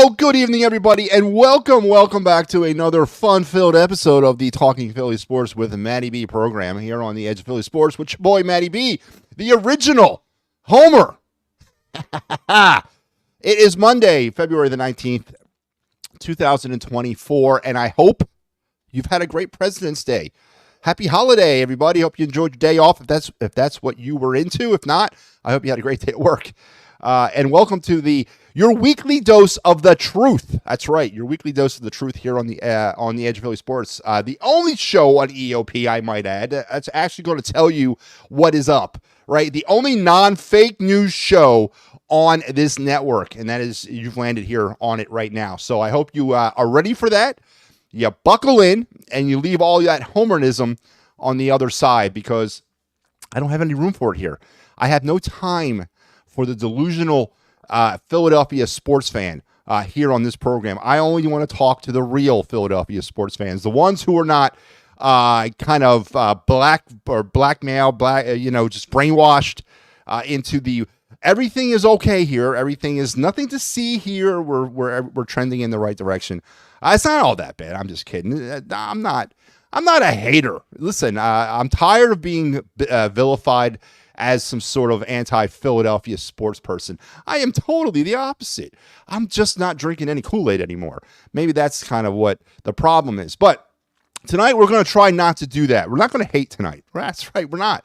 Well, good evening, everybody, and welcome back to another fun-filled episode of the Talking Philly Sports with Matty B program here on the Edge of Philly Sports with your boy, Matty B, the original Homer. It is Monday, February the 19th, 2024, and I hope you've had a great President's Day. Happy holiday, everybody. Hope you enjoyed your day off, if that's what you were into. If not, I hope you had a great day at work. And welcome to your weekly dose of the truth. That's right, your weekly dose of the truth here on the Edge of Philly Sports. The only show on EOP, I might add, that's actually going to tell you what is up, right? The only non-fake news show on this network, and that is, you've landed here on it right now. So I hope you are ready for that. You buckle in, and you leave all that homerism on the other side, because I don't have any room for it here. I have no time for the delusional Philadelphia sports fan here on this program. I only want to talk to the real Philadelphia sports fans, the ones who are not blackmail, just brainwashed into the everything is okay here, everything is nothing to see here. We're trending in the right direction. It's not all that bad. I'm just kidding. I'm not a hater. Listen, I'm tired of being vilified as some sort of anti-Philadelphia sports person. I am totally the opposite. I'm just not drinking any Kool-Aid anymore. Maybe that's kind of what the problem is. But tonight we're going to try not to do that. We're not going to hate tonight. That's right. We're not.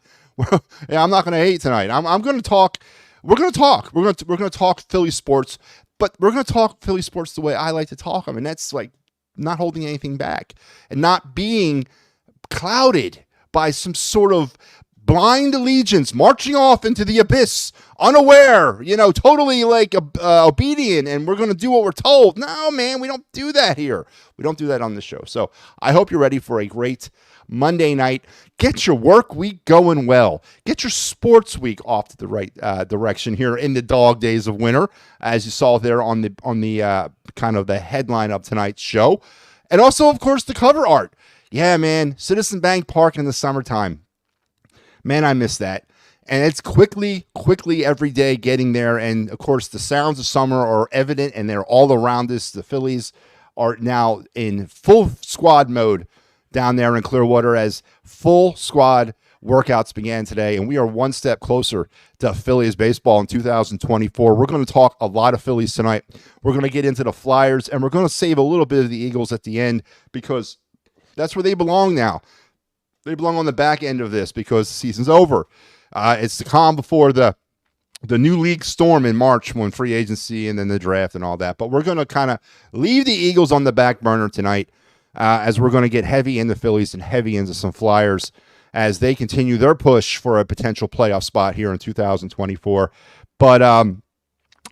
I'm not going to hate tonight. I'm going to talk. We're going to talk. We're going to talk Philly sports, but we're going to talk Philly sports the way I like to talk them, and that's like not holding anything back and not being clouded by some sort of blind allegiance, marching off into the abyss, unaware, totally like obedient, and we're going to do what we're told. No, man, we don't do that here. We don't do that on the show. So I hope you're ready for a great Monday night. Get your work week going well. Get your sports week off to the right direction here in the dog days of winter, as you saw there on the kind of the headline of tonight's show. And also, of course, the cover art. Yeah, man, Citizen Bank Park in the summertime. Man, I miss that. And it's quickly every day getting there. And, of course, the sounds of summer are evident, and they're all around us. The Phillies are now in full squad mode down there in Clearwater as full squad workouts began today. And we are one step closer to Phillies baseball in 2024. We're going to talk a lot of Phillies tonight. We're going to get into the Flyers, and we're going to save a little bit of the Eagles at the end, because that's where they belong now. They belong on the back end of this because the season's over. It's the calm before the new league storm in March, when free agency and then the draft and all that. But we're going to kind of leave the Eagles on the back burner tonight, as we're going to get heavy into Phillies and heavy into some Flyers as they continue their push for a potential playoff spot here in 2024. But I'm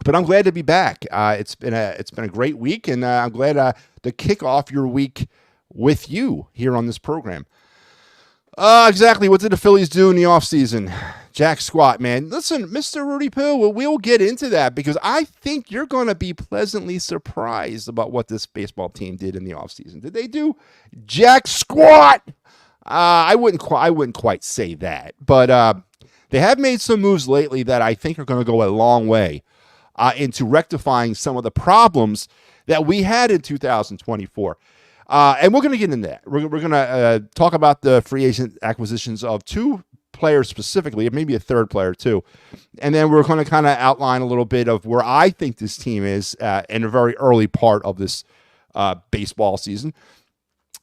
glad to be back. It's been a great week, and I'm glad to kick off your week with you here on this program. Exactly. What did the Phillies do in the offseason? Jack squat, man. Listen, Mr. Rudy Poo, we'll get into that, because I think you're going to be pleasantly surprised about what this baseball team did in the offseason. Did they do jack squat? I wouldn't quite say that, but they have made some moves lately that I think are going to go a long way into rectifying some of the problems that we had in 2024. And we're going to get into that. We're going to talk about the free agent acquisitions of two players specifically, maybe a third player too. And then we're going to kind of outline a little bit of where I think this team is in a very early part of this baseball season.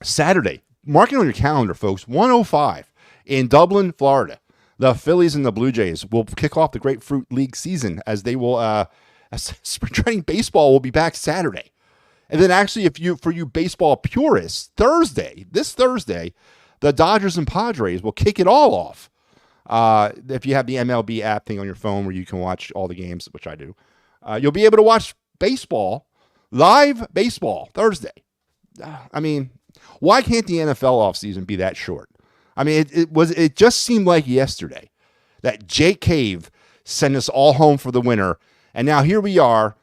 Saturday, mark it on your calendar, folks, 1:05 in Dublin, Florida. The Phillies and the Blue Jays will kick off the Grapefruit League season, as they will, spring training baseball will be back Saturday. And then actually, for you baseball purists, this Thursday, the Dodgers and Padres will kick it all off. If you have the MLB app thing on your phone where you can watch all the games, which I do, you'll be able to watch live baseball Thursday. I mean, why can't the NFL offseason be that short? I mean, it just seemed like yesterday that Jake Cave sent us all home for the winter, and now here we are,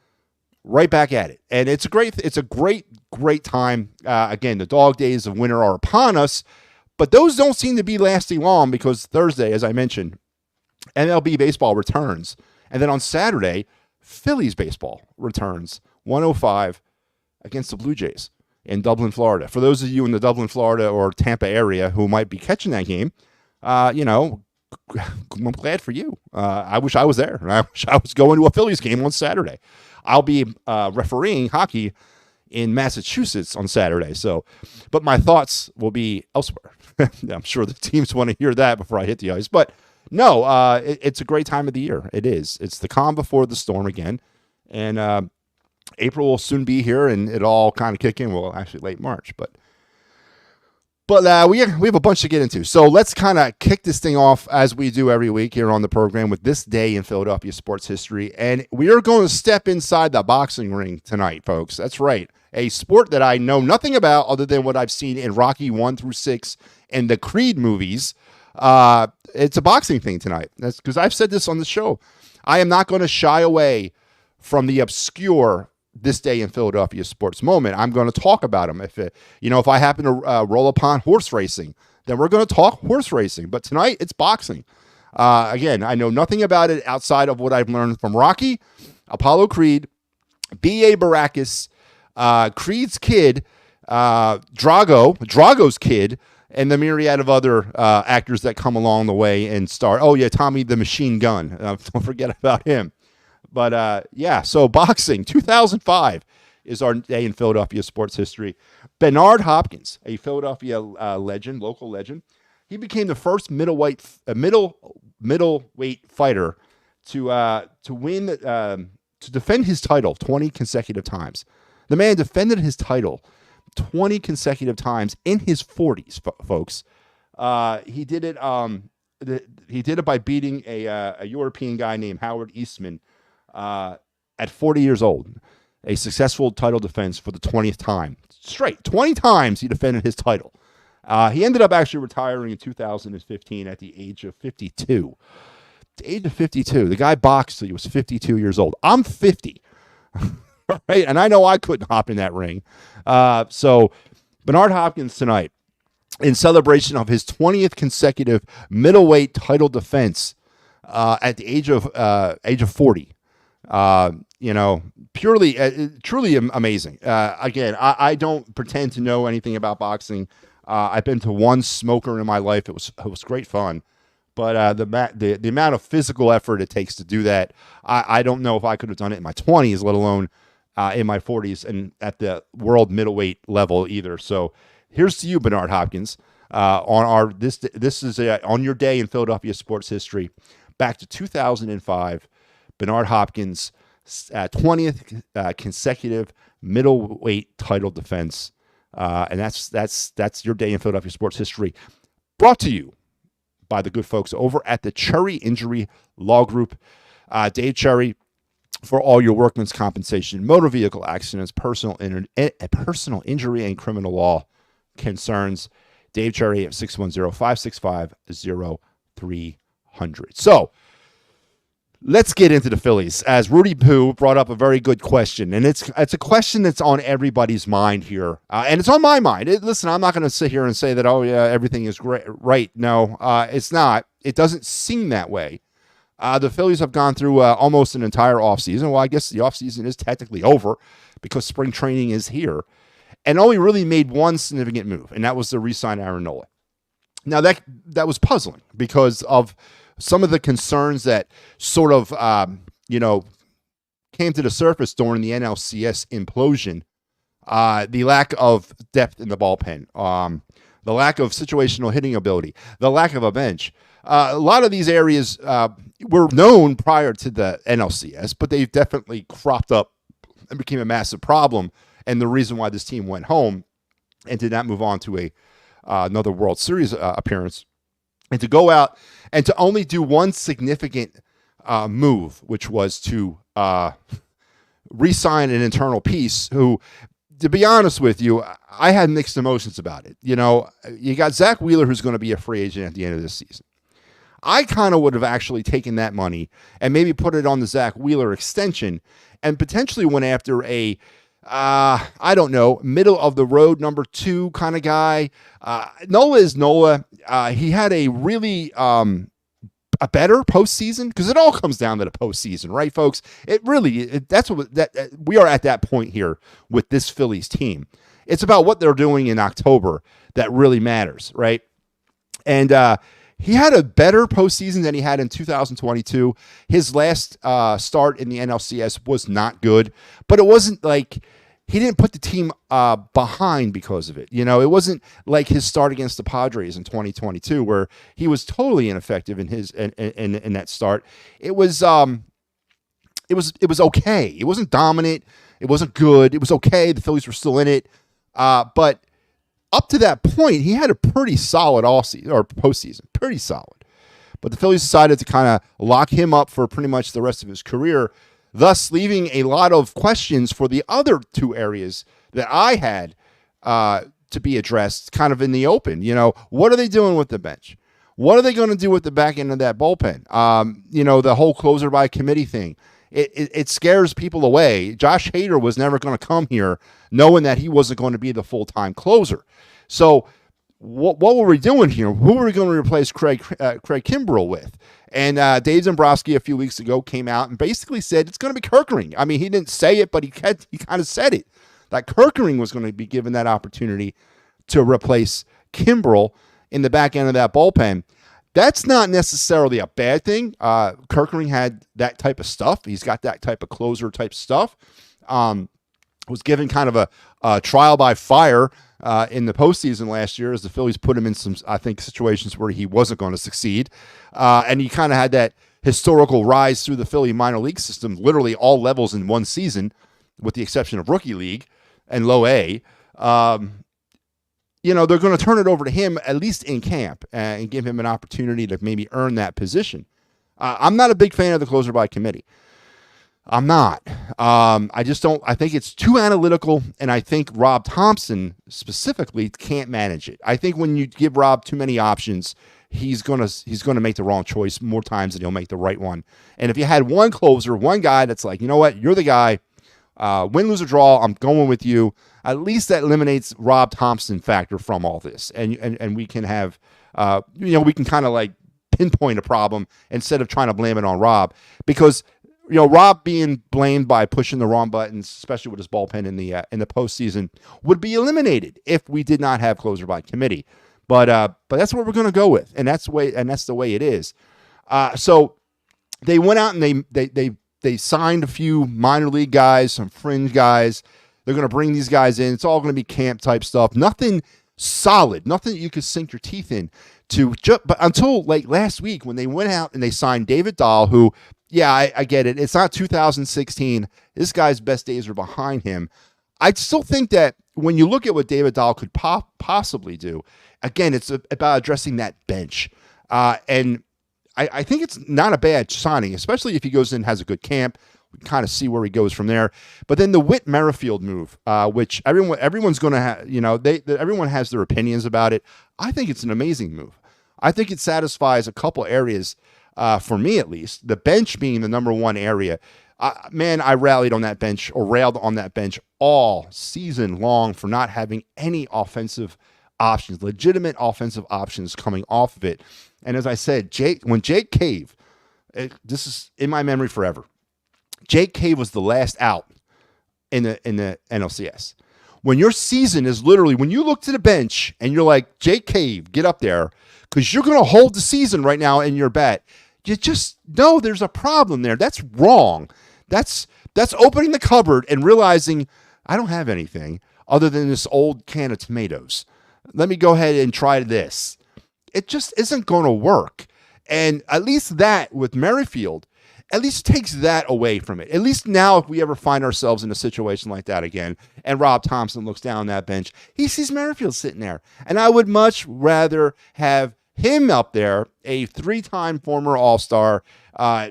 right back at it. And it's a great time. Again, the dog days of winter are upon us, but those don't seem to be lasting long, because Thursday, as I mentioned, MLB baseball returns. And then on Saturday, Phillies baseball returns 105 against the Blue Jays in Dublin, Florida. For those of you in the Dublin, Florida or Tampa area who might be catching that game, I'm glad for you. I wish I was there. I wish I was going to a Phillies game on Saturday. I'll be refereeing hockey in Massachusetts on Saturday. But my thoughts will be elsewhere. I'm sure the teams want to hear that before I hit the ice. But no, it's a great time of the year. It is. It's the calm before the storm again. And April will soon be here, and it'll all kind of kick in. Well, actually, late March. But we have a bunch to get into. So let's kind of kick this thing off as we do every week here on the program with this day in Philadelphia sports history. And we are going to step inside the boxing ring tonight, folks. That's right. A sport that I know nothing about other than what I've seen in Rocky 1 through 6 and the Creed movies. It's a boxing thing tonight. That's because I've said this on the show. I am not going to shy away from the obscure this day in Philadelphia sports moment. I'm going to talk about them. If I happen to roll upon horse racing, then we're going to talk horse racing. But tonight it's boxing. Again, I know nothing about it outside of what I've learned from Rocky, Apollo Creed, B.A. Baracus, Creed's kid, Drago's kid, and the myriad of other actors that come along the way and star. Oh, yeah, Tommy the Machine Gun. Don't forget about him. But, so boxing, 2005 is our day in Philadelphia sports history. Bernard Hopkins, a Philadelphia legend, local legend, he became the first middleweight fighter to win, to defend his title 20 consecutive times. The man defended his title 20 consecutive times in his 40s, folks. He did it by beating a European guy named Howard Eastman at 40 years old. A successful title defense for the 20th time. Straight. 20 times he defended his title. He ended up actually retiring in 2015 at the age of 52. The age of 52. The guy boxed till he was 52 years old. I'm 50. Right? And I know I couldn't hop in that ring. So Bernard Hopkins tonight, in celebration of his 20th consecutive middleweight title defense at the age of 40. Truly amazing. Again, I don't pretend to know anything about boxing. I've been to one smoker in my life. It was great fun. But the amount of physical effort it takes to do that, I don't know if I could have done it in my 20s, let alone in my 40s and at the world middleweight level either. So here's to you, Bernard Hopkins, this is on your day in Philadelphia sports history. Back to 2005, Bernard Hopkins' 20th consecutive middleweight title defense, and that's your day in Philadelphia sports history. Brought to you by the good folks over at the Cherry Injury Law Group. Dave Cherry, for all your workman's compensation, motor vehicle accidents, personal injury, and criminal law concerns. Dave Cherry at 610-565-0300. So let's get into the Phillies, as Rudy Poo brought up a very good question, and it's a question that's on everybody's mind here, and it's on my mind. Listen, I'm not going to sit here and say that, oh yeah, everything is great. Right? No, it's not. It doesn't seem that way. The Phillies have gone through almost an entire offseason. Well, I guess the offseason is technically over because spring training is here, and only really made one significant move, and that was to re-sign Aaron Nola. Now, that was puzzling because of some of the concerns that sort of, came to the surface during the NLCS implosion. The lack of depth in the bullpen, the lack of situational hitting ability, the lack of a bench. A lot of these areas were known prior to the NLCS, but they've definitely cropped up and became a massive problem, and the reason why this team went home and did not move on to another World Series appearance. And to go out and to only do one significant move, which was to re-sign an internal piece who, to be honest with you, I had mixed emotions about it. You got Zach Wheeler, who's going to be a free agent at the end of this season. I kind of would have actually taken that money and maybe put it on the Zach Wheeler extension and potentially went after a, middle of the road number 2 kind of guy. Nola is Nola. He had a really a better postseason, because it all comes down to the postseason, right, folks? That's what we are at that point here with this Phillies team. It's about what they're doing in October that really matters, right? And he had a better postseason than he had in 2022. His last start in the NLCS was not good, but it wasn't like he didn't put the team behind because of it. It wasn't like his start against the Padres in 2022, where he was totally ineffective in that start. It was okay. It wasn't dominant. It wasn't good. It was okay. The Phillies were still in it, but up to that point, he had a pretty solid postseason, pretty solid. But the Phillies decided to kind of lock him up for pretty much the rest of his career, thus leaving a lot of questions for the other two areas that I had to be addressed kind of in the open. What are they doing with the bench? What are they going to do with the back end of that bullpen? The whole closer by committee thing. It scares people away. Josh Hader was never going to come here knowing that he wasn't going to be the full-time closer. So what were we doing here? Who were we going to replace Craig Kimbrell with? And Dave Dombrowski a few weeks ago came out and basically said it's going to be Kerkering. I mean, he didn't say it, but he kind of said it, that Kerkering was going to be given that opportunity to replace Kimbrell in the back end of that bullpen. That's not necessarily a bad thing. Kerkering had that type of stuff. He's got that type of closer type stuff. Was given kind of a trial by fire in the postseason last year as the Phillies put him in some, I think, situations where he wasn't going to succeed. And he kind of had that historical rise through the Philly minor league system, literally all levels in one season, with the exception of rookie league and low A. They're going to turn it over to him, at least in camp, and give him an opportunity to maybe earn that position. I'm not a big fan of the closer by committee. I'm not. I just don't. I think it's too analytical, and I think Rob Thompson specifically can't manage it. I think when you give Rob too many options, he's gonna make the wrong choice more times than he'll make the right one. And if you had one closer, one guy that's like, you know what, you're the guy, win, lose, or draw, I'm going with you. At least that eliminates Rob Thompson factor from all this, and we can have, we can kind of like pinpoint a problem instead of trying to blame it on Rob, because Rob being blamed by pushing the wrong buttons, especially with his bullpen in the postseason, would be eliminated if we did not have closer by committee. But that's what we're going to go with, and that's the way it is. So they went out and they signed a few minor league guys, some fringe guys. They're going to bring these guys in. It's all going to be camp type stuff. Nothing solid, nothing you could sink your teeth in to. But until like last week when they went out and they signed David Dahl, who, yeah, I get it. It's not 2016. This guy's best days are behind him. I still think that when you look at what David Dahl could possibly do, again, it's about addressing that bench. And I think it's not a bad signing, especially if he goes in and has a good camp. We kind of see where he goes from there. But then the Whit Merrifield move, which everyone's going to have, everyone has their opinions about it. I think it's an amazing move. I think it satisfies a couple areas, for me at least, the bench being the number one area. Man, I railed on that bench all season long for not having any offensive options, legitimate offensive options coming off of it. And as I said, when Jake Cave, this is in my memory forever, Jake Cave was the last out in the NLCS. When your season is literally, when you look to the bench and you're like, Jake Cave, get up there, because you're going to hold the season right now in your bat. You just know there's a problem there. That's wrong. That's opening the cupboard and realizing I don't have anything other than this old can of tomatoes. Let me go ahead and try this. It just isn't going to work. And at least that with Merrifield, at least takes that away from it. At least now, if we ever find ourselves in a situation like that again, and Rob Thompson looks down that bench, he sees Merrifield sitting there. And I would much rather have him up there, a 3-time former All-Star.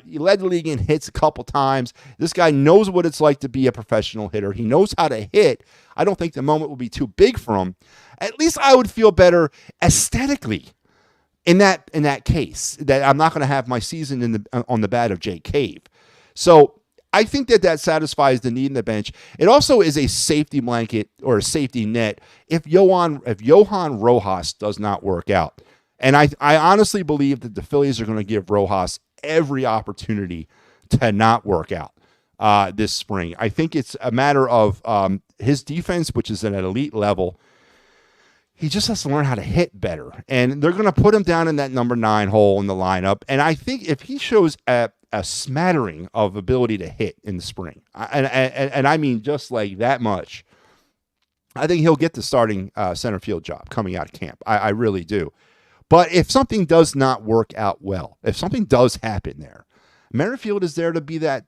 He led the league in hits a couple times. This guy knows what it's like to be a professional hitter. He knows how to hit. I don't think the moment will be too big for him. At least I would feel better aesthetically in that case, that I'm not going to have my season on the bat of Jake Cave. So I think that satisfies the need in the bench. It also is a safety blanket or a safety net if Johan Rojas does not work out. And I honestly believe that the Phillies are going to give Rojas every opportunity to not work out this spring. I think it's a matter of his defense, which is at an elite level. He just has to learn how to hit better. And they're going to put him down in that number 9 hole in the lineup. And I think if he shows a smattering of ability to hit in the spring, and I mean just like that much, I think he'll get the starting center field job coming out of camp. I really do. But if something does not work out well, if something does happen there, Merrifield is there to be that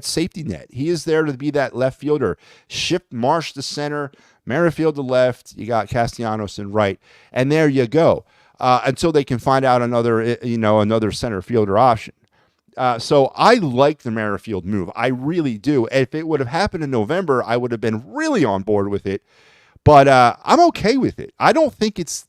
safety net. He is there to be that left fielder. Shift Marsh to center, Merrifield to left. You got Castellanos in right, and there you go. Until they can find out another center fielder option. So I like the Merrifield move. I really do. If it would have happened in November, I would have been really on board with it. But I'm okay with it. I don't think it's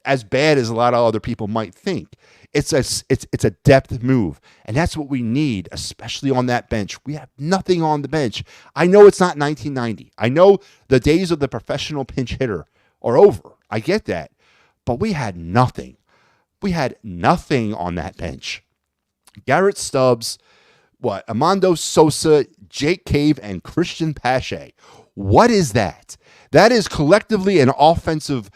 as bad as a lot of other people might think. It's a depth move, and that's what we need, especially on that bench. We have nothing on the bench. I know it's not 1990. I know the days of the professional pinch hitter are over. I get that. But we had nothing. We had nothing on that bench. Garrett Stubbs, Armando Sosa, Jake Cave, and Christian Pache. What is that? That is collectively an offensive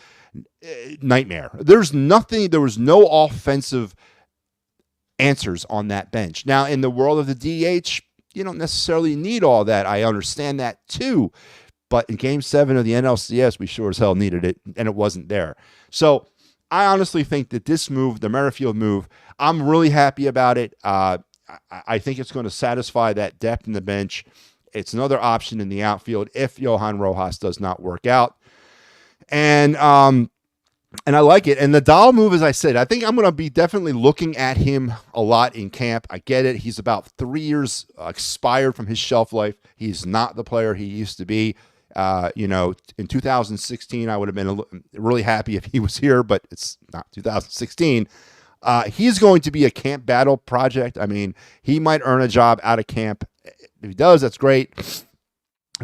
nightmare. There was no offensive answers on that bench. Now, in the world of the DH, you don't necessarily need all that. I understand that too. But in Game 7 of the NLCS, we sure as hell needed it, and it wasn't there. So I honestly think that this move, the Merrifield move, I'm really happy about it. I think it's going to satisfy that depth in the bench. It's another option in the outfield if Johan Rojas does not work out. And I like it. And the Dahl move, as I said, I think I'm going to be definitely looking at him a lot in camp. I get it. He's about 3 years expired from his shelf life. He's not the player he used to be. In 2016, I would have been really happy if he was here, but it's not 2016. He's going to be a camp battle project. I mean, he might earn a job out of camp. If he does, that's great.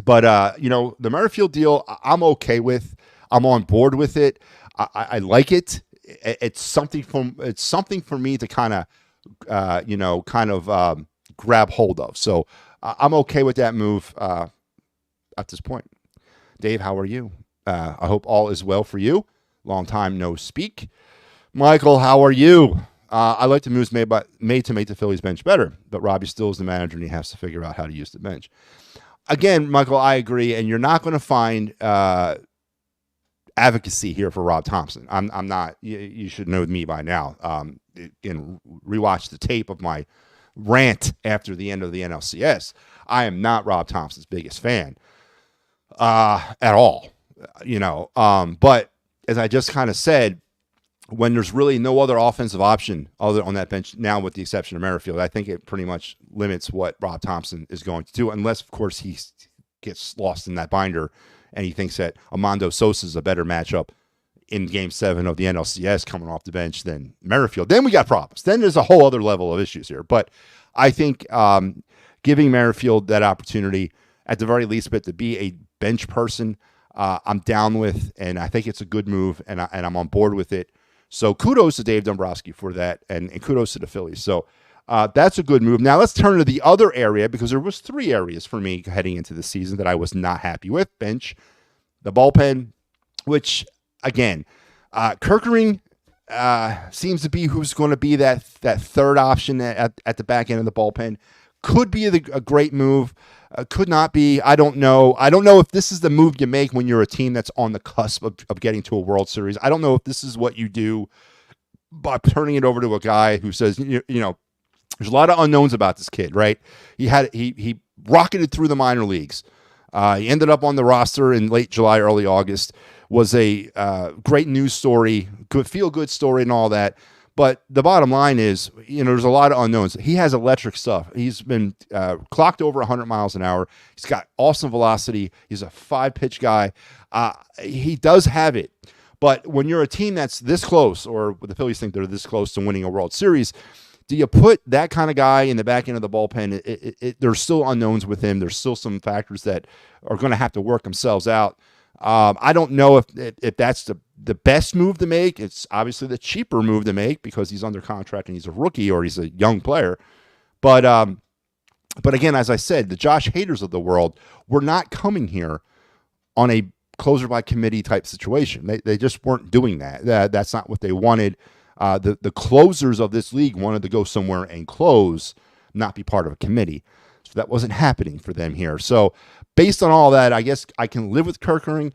But, the Merrifield deal, I'm okay with. I'm on board with it. I like it. It's something for me to kind of, grab hold of. So I'm okay with that move at this point. Dave, how are you? I hope all is well for you. Long time no speak. Michael, how are you? I like the moves made to make the Phillies bench better, but Robbie still is the manager and he has to figure out how to use the bench. Again, Michael, I agree, and you're not going to find advocacy here for Rob Thompson. I'm not. You should know me by now. And rewatch the tape of my rant after the end of the NLCS. I am not Rob Thompson's biggest fan at all. But as I just kind of said, when there's really no other offensive option other on that bench now, with the exception of Merrifield, I think it pretty much limits what Rob Thompson is going to do, unless, of course, he gets lost in that binder and he thinks that Armando Sosa is a better matchup in Game 7 of the NLCS coming off the bench than Merrifield. Then we got problems. Then there's a whole other level of issues here. But I think giving Merrifield that opportunity, at the very least, but to be a bench person, I'm down with, and I think it's a good move, and I'm on board with it. So kudos to Dave Dombrowski for that, and kudos to the Phillies. So that's a good move. Now let's turn to the other area, because there was 3 areas for me heading into the season that I was not happy with. Bench, the bullpen, which, again, Kerkering seems to be who's going to be that third option at the back end of the bullpen. Could be a great move. Could not be. I don't know. I don't know if this is the move you make when you're a team that's on the cusp of getting to a World Series. I don't know if this is what you do by turning it over to a guy who says, there's a lot of unknowns about this kid, right? He rocketed through the minor leagues. He ended up on the roster in late July, early August. Was a great news story, good feel-good story and all that. But the bottom line is, there's a lot of unknowns. He has electric stuff. He's been clocked over 100 miles an hour. He's got awesome velocity. He's a 5-pitch guy. He does have it. But when you're a team that's this close, or the Phillies think they're this close to winning a World Series, do you put that kind of guy in the back end of the bullpen? There's still unknowns with him. There's still some factors that are going to have to work themselves out. I don't know if that's the best move to make. It's obviously the cheaper move to make because he's under contract and he's a rookie or he's a young player. But again, as I said, the Josh Haders of the world were not coming here on a closer by committee type situation. They just weren't doing that. That's not what they wanted. The closers of this league wanted to go somewhere and close, not be part of a committee. So that wasn't happening for them here. So based on all that, I guess I can live with Kerkering.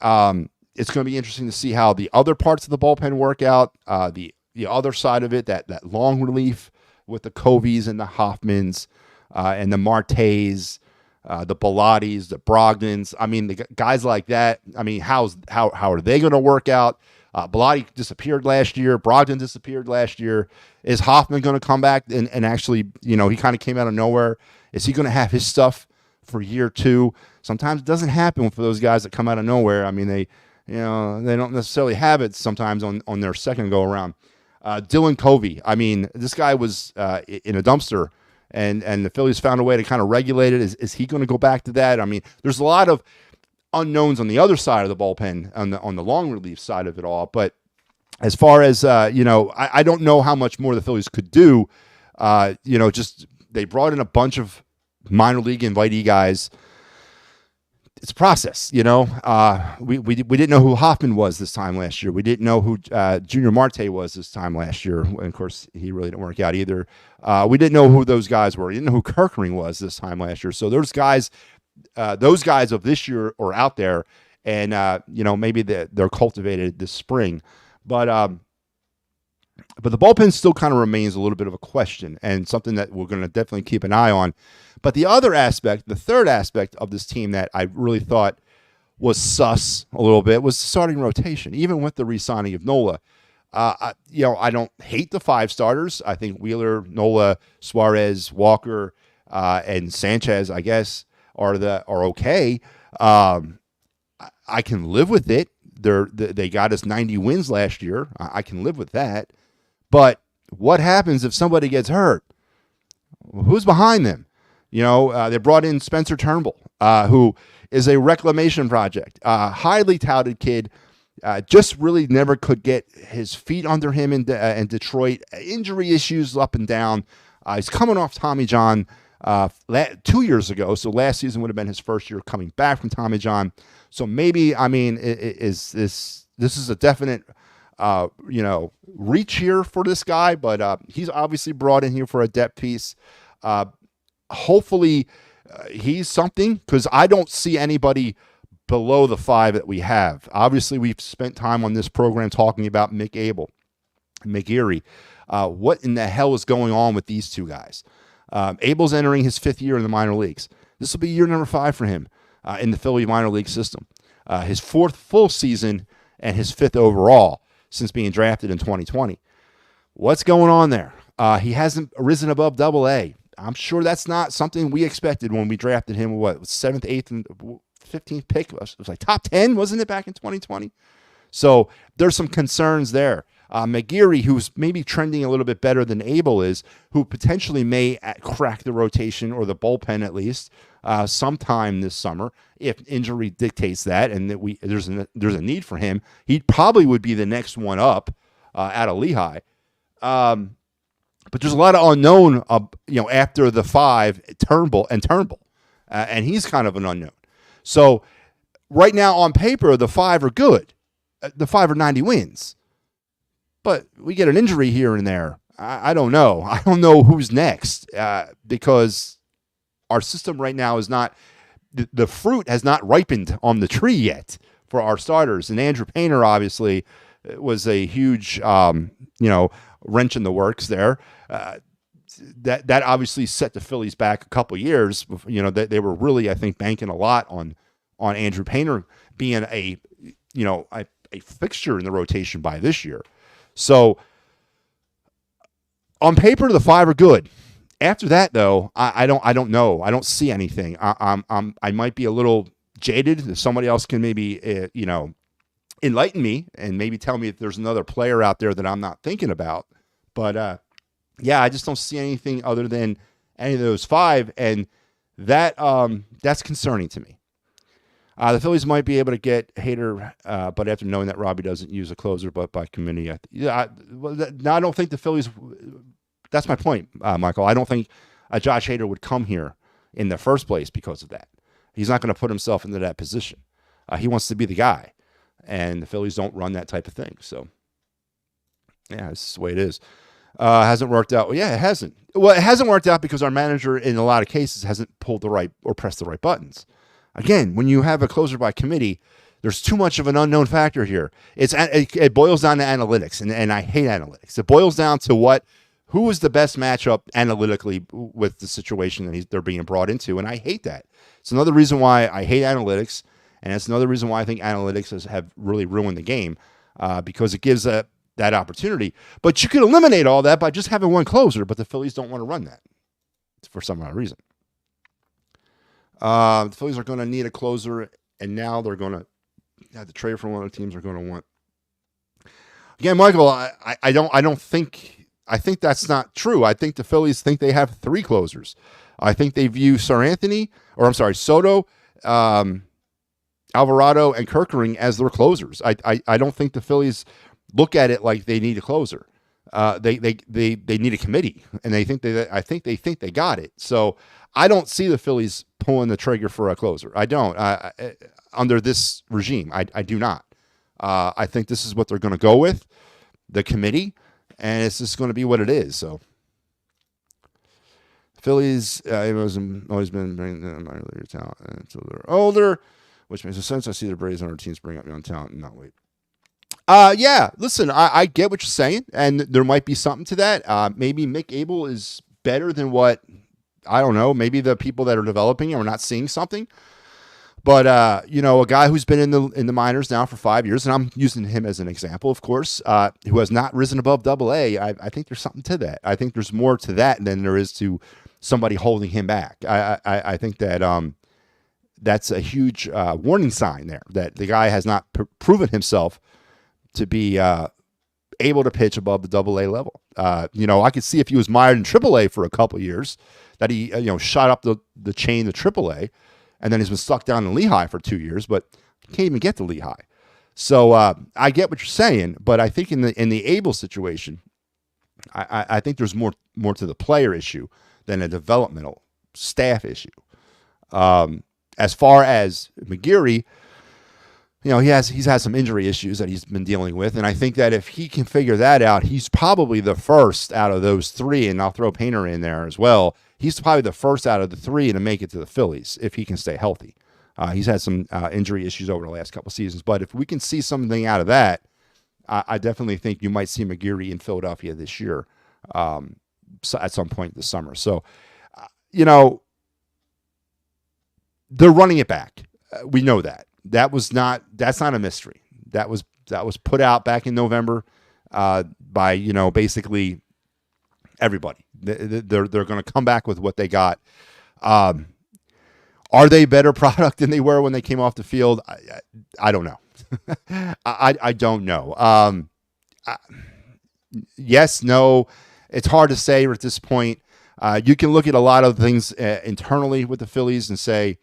It's going to be interesting to see how the other parts of the bullpen work out. The other side of it, that long relief with the Coveys and the Hoffmans and the Martes, the Bilattis, the Brogdons. I mean, the guys like that. I mean, how are they going to work out? Bilatti disappeared last year. Brogdon disappeared last year. Is Hoffman going to come back and actually, he kind of came out of nowhere? Is he going to have his stuff for year two? Sometimes it doesn't happen for those guys that come out of nowhere. I mean, they don't necessarily have it sometimes on their second go around. Dylan Covey. I mean, this guy was in a dumpster, and the Phillies found a way to kind of regulate it. Is he going to go back to that? I mean, there's a lot of unknowns on the other side of the bullpen, on the long relief side of it all. But as far as I don't know how much more the Phillies could do. Just they brought in a bunch of minor league invitee guys. It's a process, We didn't know who Hoffman was this time last year. We didn't know who Junior Marte was this time last year. And of course, he really didn't work out either. We didn't know who those guys were. We didn't know who Kerkering was this time last year. So those guys of this year are out there, and maybe they're cultivated this spring, but the bullpen still kind of remains a little bit of a question and something that we're going to definitely keep an eye on. But the other aspect, the third aspect of this team that I really thought was sus a little bit was starting rotation, even with the re-signing of Nola. I don't hate the five starters. I think Wheeler, Nola, Suarez, Walker, and Sanchez, I guess, are okay. I can live with it. They got us 90 wins last year. I can live with that. But what happens if somebody gets hurt? Who's behind them? They brought in Spencer Turnbull, who is a reclamation project, highly touted kid, just really never could get his feet under him in Detroit. Injury issues up and down. He's coming off Tommy John 2 years ago, so last season would have been his first year coming back from Tommy John. So maybe, this is a definite reach here for this guy, but he's obviously brought in here for a depth piece. Hopefully he's something, because I don't see anybody below the five that we have. Obviously, we've spent time on this program talking about Mick Abel, McGeary. What in the hell is going on with these two guys? Abel's entering his fifth year in the minor leagues. This will be year number 5 for him in the Philly minor league system. His 4th full season and his 5th overall since being drafted in 2020. What's going on there? He hasn't risen above Double-A. I'm sure that's not something we expected when we drafted him. 7th, 8th, and 15th pick? It was like top 10, wasn't it, back in 2020? So there's some concerns there. McGeary, who's maybe trending a little bit better than Abel is, who potentially may crack the rotation or the bullpen at least sometime this summer if injury dictates that, and that there's a need for him. He probably would be the next one up out of Lehigh. But there's a lot of unknown, after the 5, Turnbull, and he's kind of an unknown. So right now on paper, the 5 are good. The 5 are 90 wins. But we get an injury here and there. I don't know. I don't know who's next because our system right now is not – the fruit has not ripened on the tree yet for our starters. And Andrew Painter, obviously, was a huge, wrench in the works there. That obviously set the Phillies back a couple years. They were really, I think, banking a lot on Andrew Painter being a fixture in the rotation by this year. So on paper, the 5 are good. After that, though, I don't know. I don't see anything. I might be a little jaded. If somebody else can maybe enlighten me and maybe tell me if there's another player out there that I'm not thinking about. But I just don't see anything other than any of those 5, and that's concerning to me. The Phillies might be able to get Hader, but after knowing that Robbie doesn't use a closer, but by committee, I don't think the Phillies. That's my point, Michael. I don't think Josh Hader would come here in the first place because of that. He's not going to put himself into that position. He wants to be the guy, and the Phillies don't run that type of thing. So, yeah, this is the way it is. Hasn't worked out. Well, yeah, it hasn't. Well, it hasn't worked out because our manager, in a lot of cases, hasn't pulled the right or pressed the right buttons. Again, when you have a closer by committee, there's too much of an unknown factor here. It boils down to analytics, and I hate analytics. It boils down to who is the best matchup analytically with the situation that they're being brought into, and I hate that. It's another reason why I hate analytics, and it's another reason why I think analytics have really ruined the game, because it gives that opportunity. But you could eliminate all that by just having one closer, but the Phillies don't want to run that for some odd reason. The Phillies are going to need a closer, and now they're going to have to trade for one of the teams are going to want. Again, Michael, I think that's not true. I think the Phillies think they have 3 closers. I think they view Soto, Alvarado, and Kerkering as their closers. I don't think the Phillies look at it like they need a closer. They need a committee, and I think they got it. So I don't see the Phillies pulling the trigger for a closer. I don't. Under this regime, I do not. I think this is what they're going to go with, the committee, and it's just going to be what it is. So Phillies, it was always been bringing them minor league talent until they're older, which makes sense. I see the Braves on our teams bring up young talent and not wait. Yeah, listen, I get what you're saying, and there might be something to that. Maybe Mick Abel is better than what, I don't know, maybe the people that are developing are not seeing something. But, a guy who's been in the minors now for 5 years, and I'm using him as an example, of course, who has not risen above AA, I think there's something to that. I think there's more to that than there is to somebody holding him back. I think that that's a huge warning sign there, that the guy has not proven himself to be able to pitch above the AA level. I could see if he was mired in AAA for a couple of years, that he shot up the chain to AAA, and then he's been stuck down in Lehigh for 2 years, but he can't even get to Lehigh. So I get what you're saying, but I think in the Abel situation, I think there's more to the player issue than a developmental staff issue. As far as McGeary, he's had some injury issues that he's been dealing with, and I think that if he can figure that out, he's probably the first out of those 3, and I'll throw Painter in there as well. He's probably the first out of the 3 to make it to the Phillies if he can stay healthy. He's had some injury issues over the last couple seasons, but if we can see something out of that, I definitely think you might see McGeary in Philadelphia this year at some point this summer. So, they're running it back. We know that. That's not a mystery. That was put out back in November by basically everybody. They're going to come back with what they got. Are they better product than they were when they came off the field? I don't know. I don't know. Yes, no. It's hard to say at this point. You can look at a lot of things internally with the Phillies and say,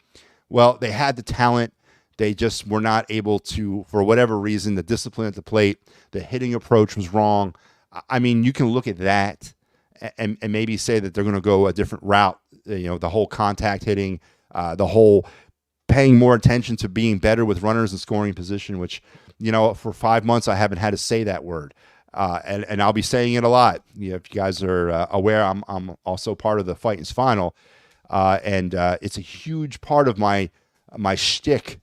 well, they had the talent. They just were not able to, for whatever reason, the discipline at the plate, the hitting approach was wrong. I mean, you can look at that and maybe say that they're going to go a different route. The whole contact hitting, the whole paying more attention to being better with runners in scoring position, which, for 5 months I haven't had to say that word. And I'll be saying it a lot. If you guys are aware, I'm also part of the Fightins Final, and it's a huge part of my shtick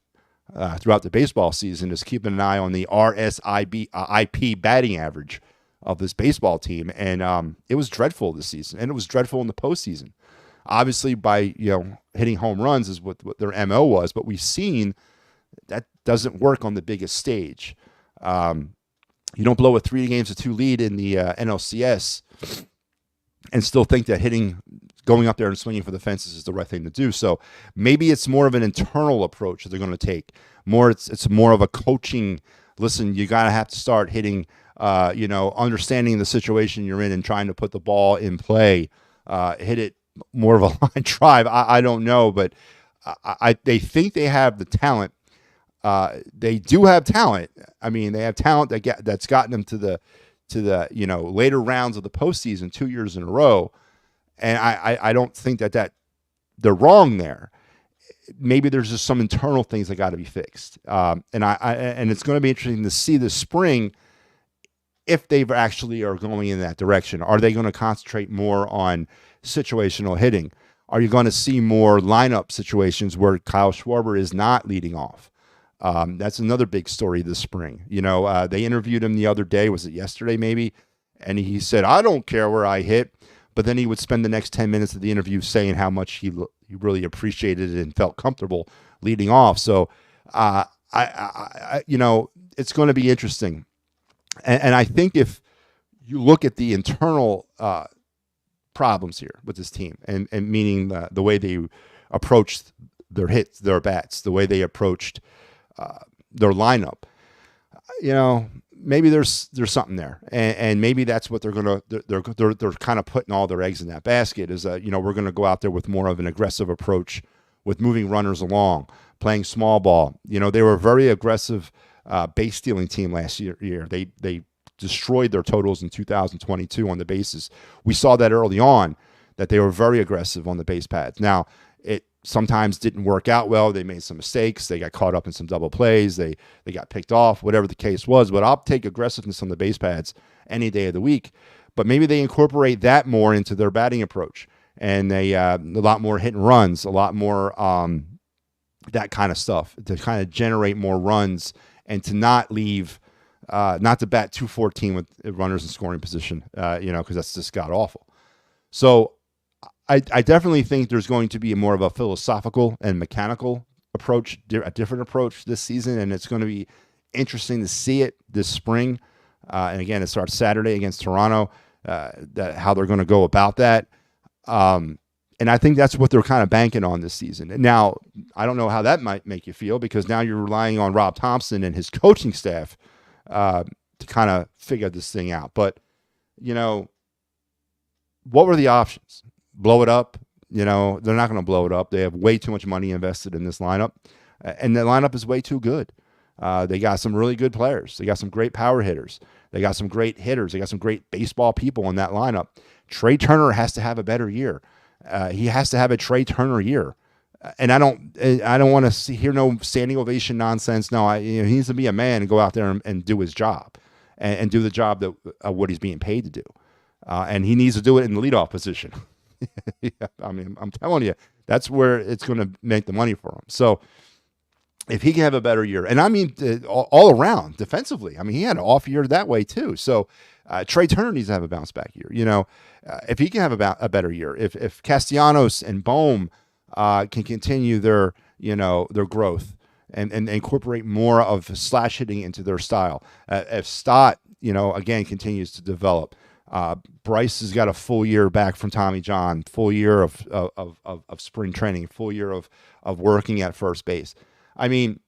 throughout the baseball season is keeping an eye on the RSIP batting average of this baseball team, and it was dreadful this season, and it was dreadful in the postseason. Obviously, by hitting home runs is what their MO was, but we've seen that doesn't work on the biggest stage. You don't blow a 3-2 lead in the NLCS and still think that going up there and swinging for the fences is the right thing to do. So maybe it's more of an internal approach that they're going to take. It's more of a coaching. Listen, you have to start hitting. Understanding the situation you're in and trying to put the ball in play. Hit it more of a line drive. I don't know, but they think they have the talent. They do have talent. I mean, they have talent that's gotten them to the later rounds of the postseason 2 years in a row. And I don't think that they're wrong there. Maybe there's just some internal things that got to be fixed. And it's going to be interesting to see this spring if they actually are going in that direction. Are they going to concentrate more on situational hitting? Are you going to see more lineup situations where Kyle Schwarber is not leading off? That's another big story this spring. They interviewed him the other day. Was it yesterday maybe? And he said, I don't care where I hit. But then he would spend the next 10 minutes of the interview saying how much he really appreciated it and felt comfortable leading off. So, it's going to be interesting. And I think if you look at the internal problems here with this team, and meaning the way they approached their hits, their bats, the way they approached their lineup, maybe there's something there, and maybe that's what they're kind of putting all their eggs in that basket. Is we're going to go out there with more of an aggressive approach, with moving runners along, playing small ball. They were a very aggressive base stealing team last year. They destroyed their totals in 2022 on the bases. We saw that early on, that they were very aggressive on the base paths. Now, it sometimes didn't work out well. They made some mistakes. They got caught up in some double plays. They got picked off, whatever the case was. But I'll take aggressiveness on the base paths any day of the week. But maybe they incorporate that more into their batting approach. And they a lot more hit and runs, a lot more that kind of stuff to kind of generate more runs and to not leave, not to bat 214 with runners in scoring position, because that's just god awful. So I definitely think there's going to be more of a philosophical and mechanical approach, a different approach this season, and it's going to be interesting to see it this spring. And again, it starts Saturday against Toronto, how they're going to go about that. And I think that's what they're kind of banking on this season. And now, I don't know how that might make you feel, because now you're relying on Rob Thompson and his coaching staff to kind of figure this thing out. But, what were the options? Blow it up? They're not going to blow it up. They have way too much money invested in this lineup, and the lineup is way too good. They got some really good players. They got some great power hitters. They got some great hitters. They got some great baseball people in that lineup. Trey Turner has to have a better year. He has to have a Trey Turner year. And I don't want to hear no standing ovation nonsense. No, he needs to be a man and go out there and do his job, and do the job of what he's being paid to do. And he needs to do it in the leadoff position. Yeah, I mean, I'm telling you, that's where it's going to make the money for him. So if he can have a better year, and I mean all around defensively, I mean, he had an off year that way too. So Trey Turner needs to have a bounce back year. If he can have a better year, if Castellanos and Bohm can continue their growth and incorporate more of slash hitting into their style, if Stott again continues to develop. Bryce has got a full year back from Tommy John, full year of spring training, full year of working at first base. I mean,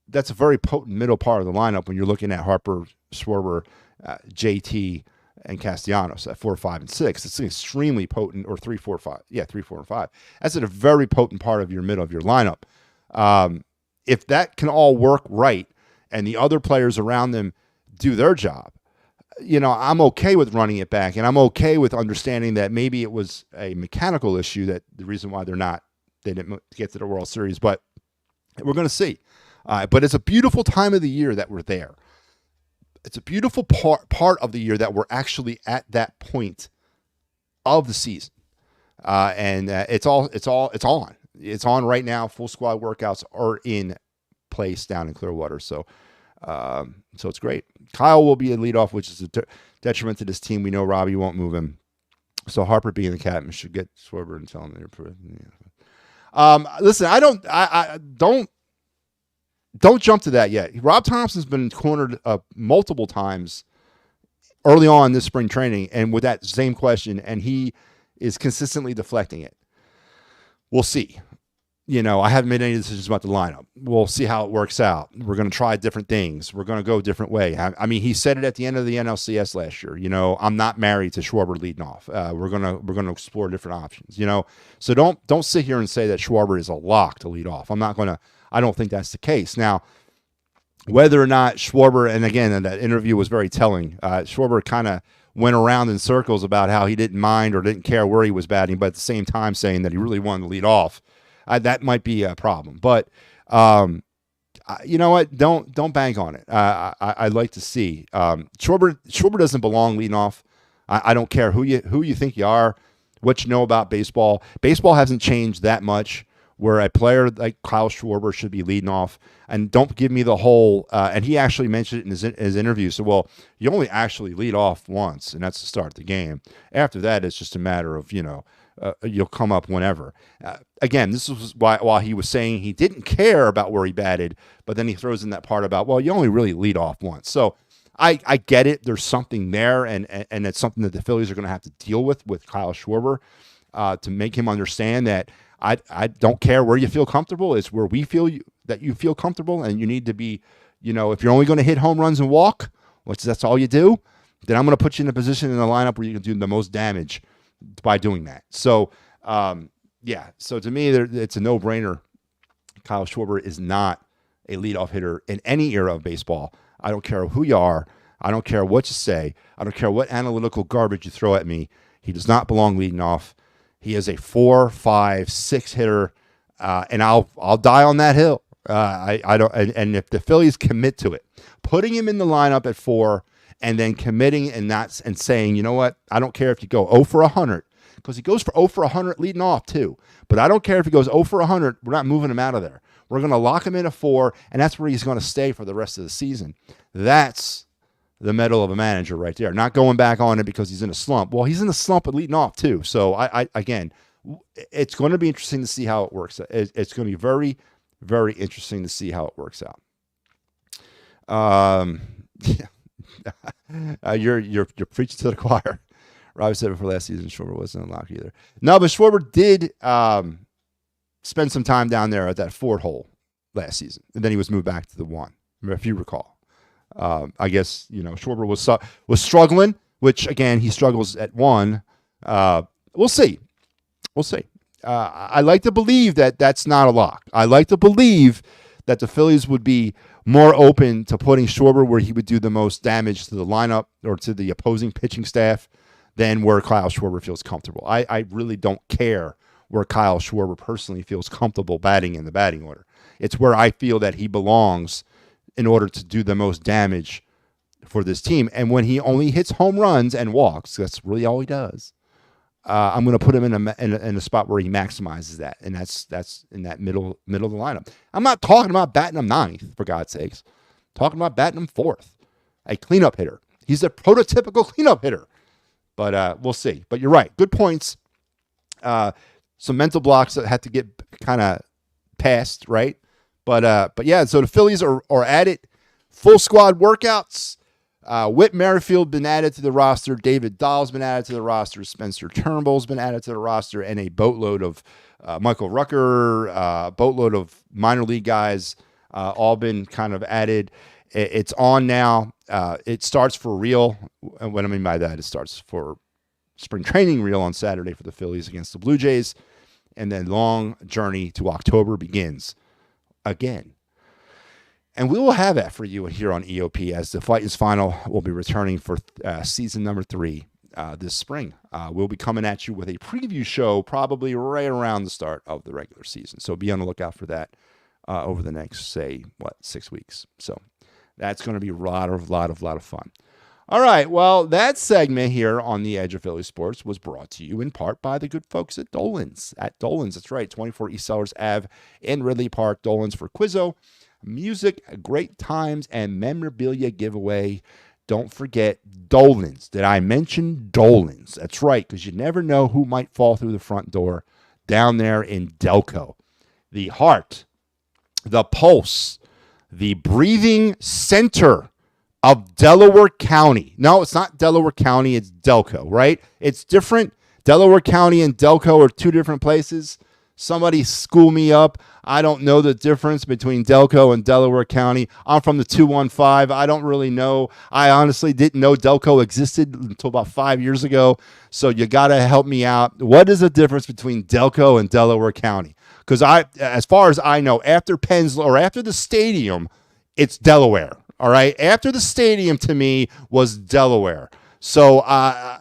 that's a very potent middle part of the lineup when you're looking at Harper, Schwarber, JT, and Castellanos at 4, 5, and 6. It's an extremely potent, or 3, 4, 5. Yeah, 3, 4, and 5. That's a very potent part of your middle of your lineup. If that can all work right and the other players around them do their job, I'm okay with running it back, and I'm okay with understanding that maybe it was a mechanical issue, that the reason why they didn't get to the World Series, but we're going to see. But it's a beautiful time of the year that we're there. It's a beautiful part of the year that we're actually at that point of the season. And it's on. It's on right now. Full squad workouts are in place down in Clearwater. So it's great. Kyle will be in leadoff, which is a detriment to this team. We know Robbie won't move him. So Harper, being the captain, should get Schwarber and tell him they're approved. Listen, don't jump to that yet. Rob Thompson's been cornered multiple times early on this spring training, and with that same question, and he is consistently deflecting it. We'll see. I haven't made any decisions about the lineup. We'll see how it works out. We're going to try different things. We're going to go a different way. I mean, he said it at the end of the NLCS last year. I'm not married to Schwarber leading off. We're going to explore different options. So don't sit here and say that Schwarber is a lock to lead off. I'm not going I don't think that's the case. Now, whether or not Schwarber, and again, that interview was very telling, Schwarber kind of went around in circles about how he didn't mind or didn't care where he was batting, but at the same time saying that he really wanted to lead off. That might be a problem. But you know what? Don't bank on it. I'd like to see. Schwarber doesn't belong leading off. I don't care who you think you are, what you know about baseball. Baseball hasn't changed that much where a player like Kyle Schwarber should be leading off. And don't give me the whole, and he actually mentioned it in his interview. So, well, you only actually lead off once, and that's to start the game. After that, it's just a matter of, you'll come up whenever. Again, this was while he was saying he didn't care about where he batted, but then he throws in that part about, well, you only really lead off once. So I get it. There's something there, and it's something that the Phillies are going to have to deal with Kyle Schwarber to make him understand that I don't care where you feel comfortable. It's where we feel that you feel comfortable, and you need to be, if you're only going to hit home runs and walk, which that's all you do, then I'm going to put you in a position in the lineup where you can do the most damage by doing that. So, So to me, it's a no-brainer. Kyle Schwarber is not a leadoff hitter in any era of baseball. I don't care who you are. I don't care what you say. I don't care what analytical garbage you throw at me. He does not belong leading off. He is a 4, 5, 6 hitter, and I'll die on that hill. I don't. And if the Phillies commit to it, putting him in the lineup at 4, and then committing and saying, you know what, I don't care if you go 0 for 100, because he goes for 0 for 100 leading off too. But I don't care if he goes 0 for 100. We're not moving him out of there. We're going to lock him in at 4, and that's where he's going to stay for the rest of the season. That's the mettle of a manager right there. Not going back on it because he's in a slump. Well, he's in a slump at leading off too. So again, it's going to be interesting to see how it works. It's going to be very, very interesting to see how it works out. You're preaching to the choir. Robbie said before last season, Schwarber wasn't unlocked either. No, but Schwarber did spend some time down there at that 4 hole last season, and then he was moved back to the 1, if you recall. I guess Schwarber was struggling, which again he struggles at 1. We'll see. I like to believe that that's not a lock. I like to believe that the Phillies would be more open to putting Schwarber where he would do the most damage to the lineup or to the opposing pitching staff than where Kyle Schwarber feels comfortable. I really don't care where Kyle Schwarber personally feels comfortable batting in the batting order. It's where I feel that he belongs in order to do the most damage for this team. And when he only hits home runs and walks, that's really all he does. I'm going to put him in a spot where he maximizes that, and that's in that middle of the lineup. I'm not talking about batting him 9th, for God's sakes. I'm talking about batting him 4th, a cleanup hitter. He's a prototypical cleanup hitter. But we'll see. But you're right. Good points. Some mental blocks that had to get kind of passed, right? But yeah, so the Phillies are at it. Full squad workouts. Whit Merrifield been added to the roster. David Dahl's been added to the roster. Spencer Turnbull's been added to the roster. And a boatload of Michael Rucker, boatload of minor league guys, all been kind of added. It's on now. It starts for real. And what I mean by that, it starts for spring training real on Saturday for the Phillies against the Blue Jays. And then long journey to October begins again. And we will have that for you here on EOP as the Fight is Final will be returning for season number 3 this spring. We'll be coming at you with a preview show probably right around the start of the regular season. So be on the lookout for that over the next, 6 weeks. So that's going to be a lot of fun. All right, well, that segment here on the Edge of Philly Sports was brought to you in part by the good folks at Dolan's. At Dolan's, that's right, 24 East Sellers Ave in Ridley Park. Dolan's for Quizzo, music, great times, and memorabilia giveaway. Don't forget Dolan's. Did I mention Dolan's? That's right, because you never know who might fall through the front door down there in Delco. The heart, the pulse, the breathing center of Delaware County. No, it's not Delaware County, it's Delco, right? It's different. Delaware County and Delco are 2 different places. Somebody school me up. I don't know the difference between Delco and Delaware County. I'm from the 215. I don't really know. I honestly didn't know Delco existed until about 5 years ago. So you got to help me out. What is the difference between Delco and Delaware County? Because as far as I know, after Penn's or after the stadium, it's Delaware. All right. After the stadium to me was Delaware. So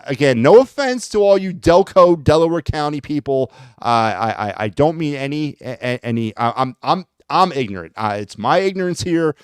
again, no offense to all you Delco, Delaware County people. I don't mean any. I'm ignorant. It's my ignorance here.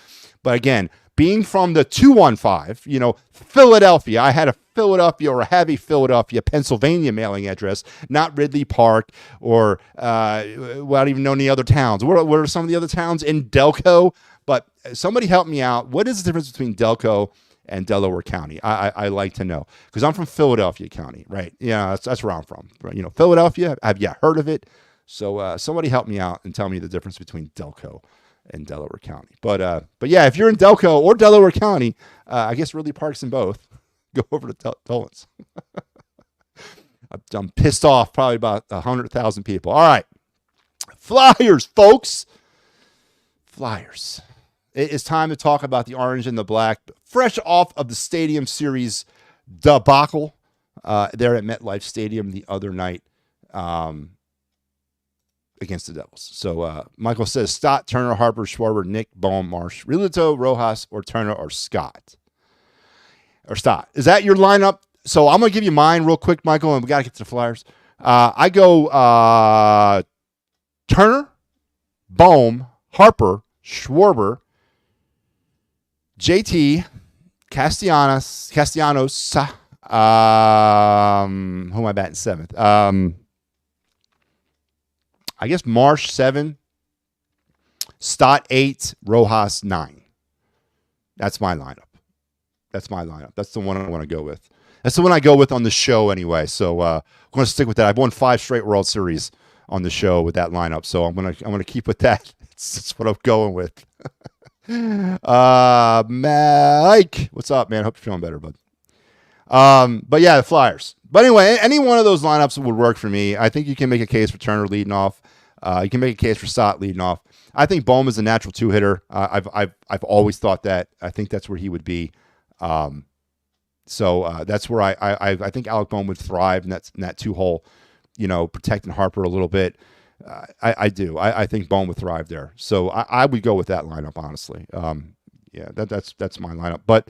But again, being from the 215, Philadelphia, I had a Philadelphia or have a Philadelphia, Pennsylvania mailing address, not Ridley Park or I don't even know any other towns. What are some of the other towns in Delco? But somebody help me out. What is the difference between Delco and Delaware County? I like to know, because I'm from Philadelphia County, right? Yeah, that's where I'm from. Philadelphia. Have you heard of it? So somebody help me out and tell me the difference between Delco and Delaware County. But yeah, if you're in Delco or Delaware County, I guess Ridley Park's in both. Go over to Dolan's. I'm pissed off. Probably about 100,000 people. All right, Flyers, folks. Flyers. It is time to talk about the orange and the black. Fresh off of the Stadium Series debacle there at MetLife Stadium the other night against the Devils. So Michael says Stott, Turner, Harper, Schwarber, Nick, Bohm, Marsh, Realito, Rojas, or Turner, or Scott. Or Stott. Is that your lineup? So I'm going to give you mine real quick, Michael, and we got to get to the Flyers. I go Turner, Bohm, Harper, Schwarber, JT, Castellanos. Who am I batting seventh? I guess Marsh 7, Stott 8, Rojas 9. That's my lineup. That's the one I want to go with. That's the one I go with on the show anyway. So I'm going to stick with that. I've won 5 straight World Series on the show with that lineup, so I'm going to keep with that. That's what I'm going with. Mike, what's up, man? Hope you're feeling better, bud. But yeah, the Flyers. But anyway, any one of those lineups would work for me. I think you can make a case for Turner leading off. You can make a case for Stott leading off. I think Bohm is a natural 2-hitter. I've always thought that. I think that's where he would be. So that's where I think Alec Bohm would thrive in that 2-hole, protecting Harper a little bit. I do. I think Bohm would thrive there. So I would go with that lineup, honestly. Yeah, that's my lineup. But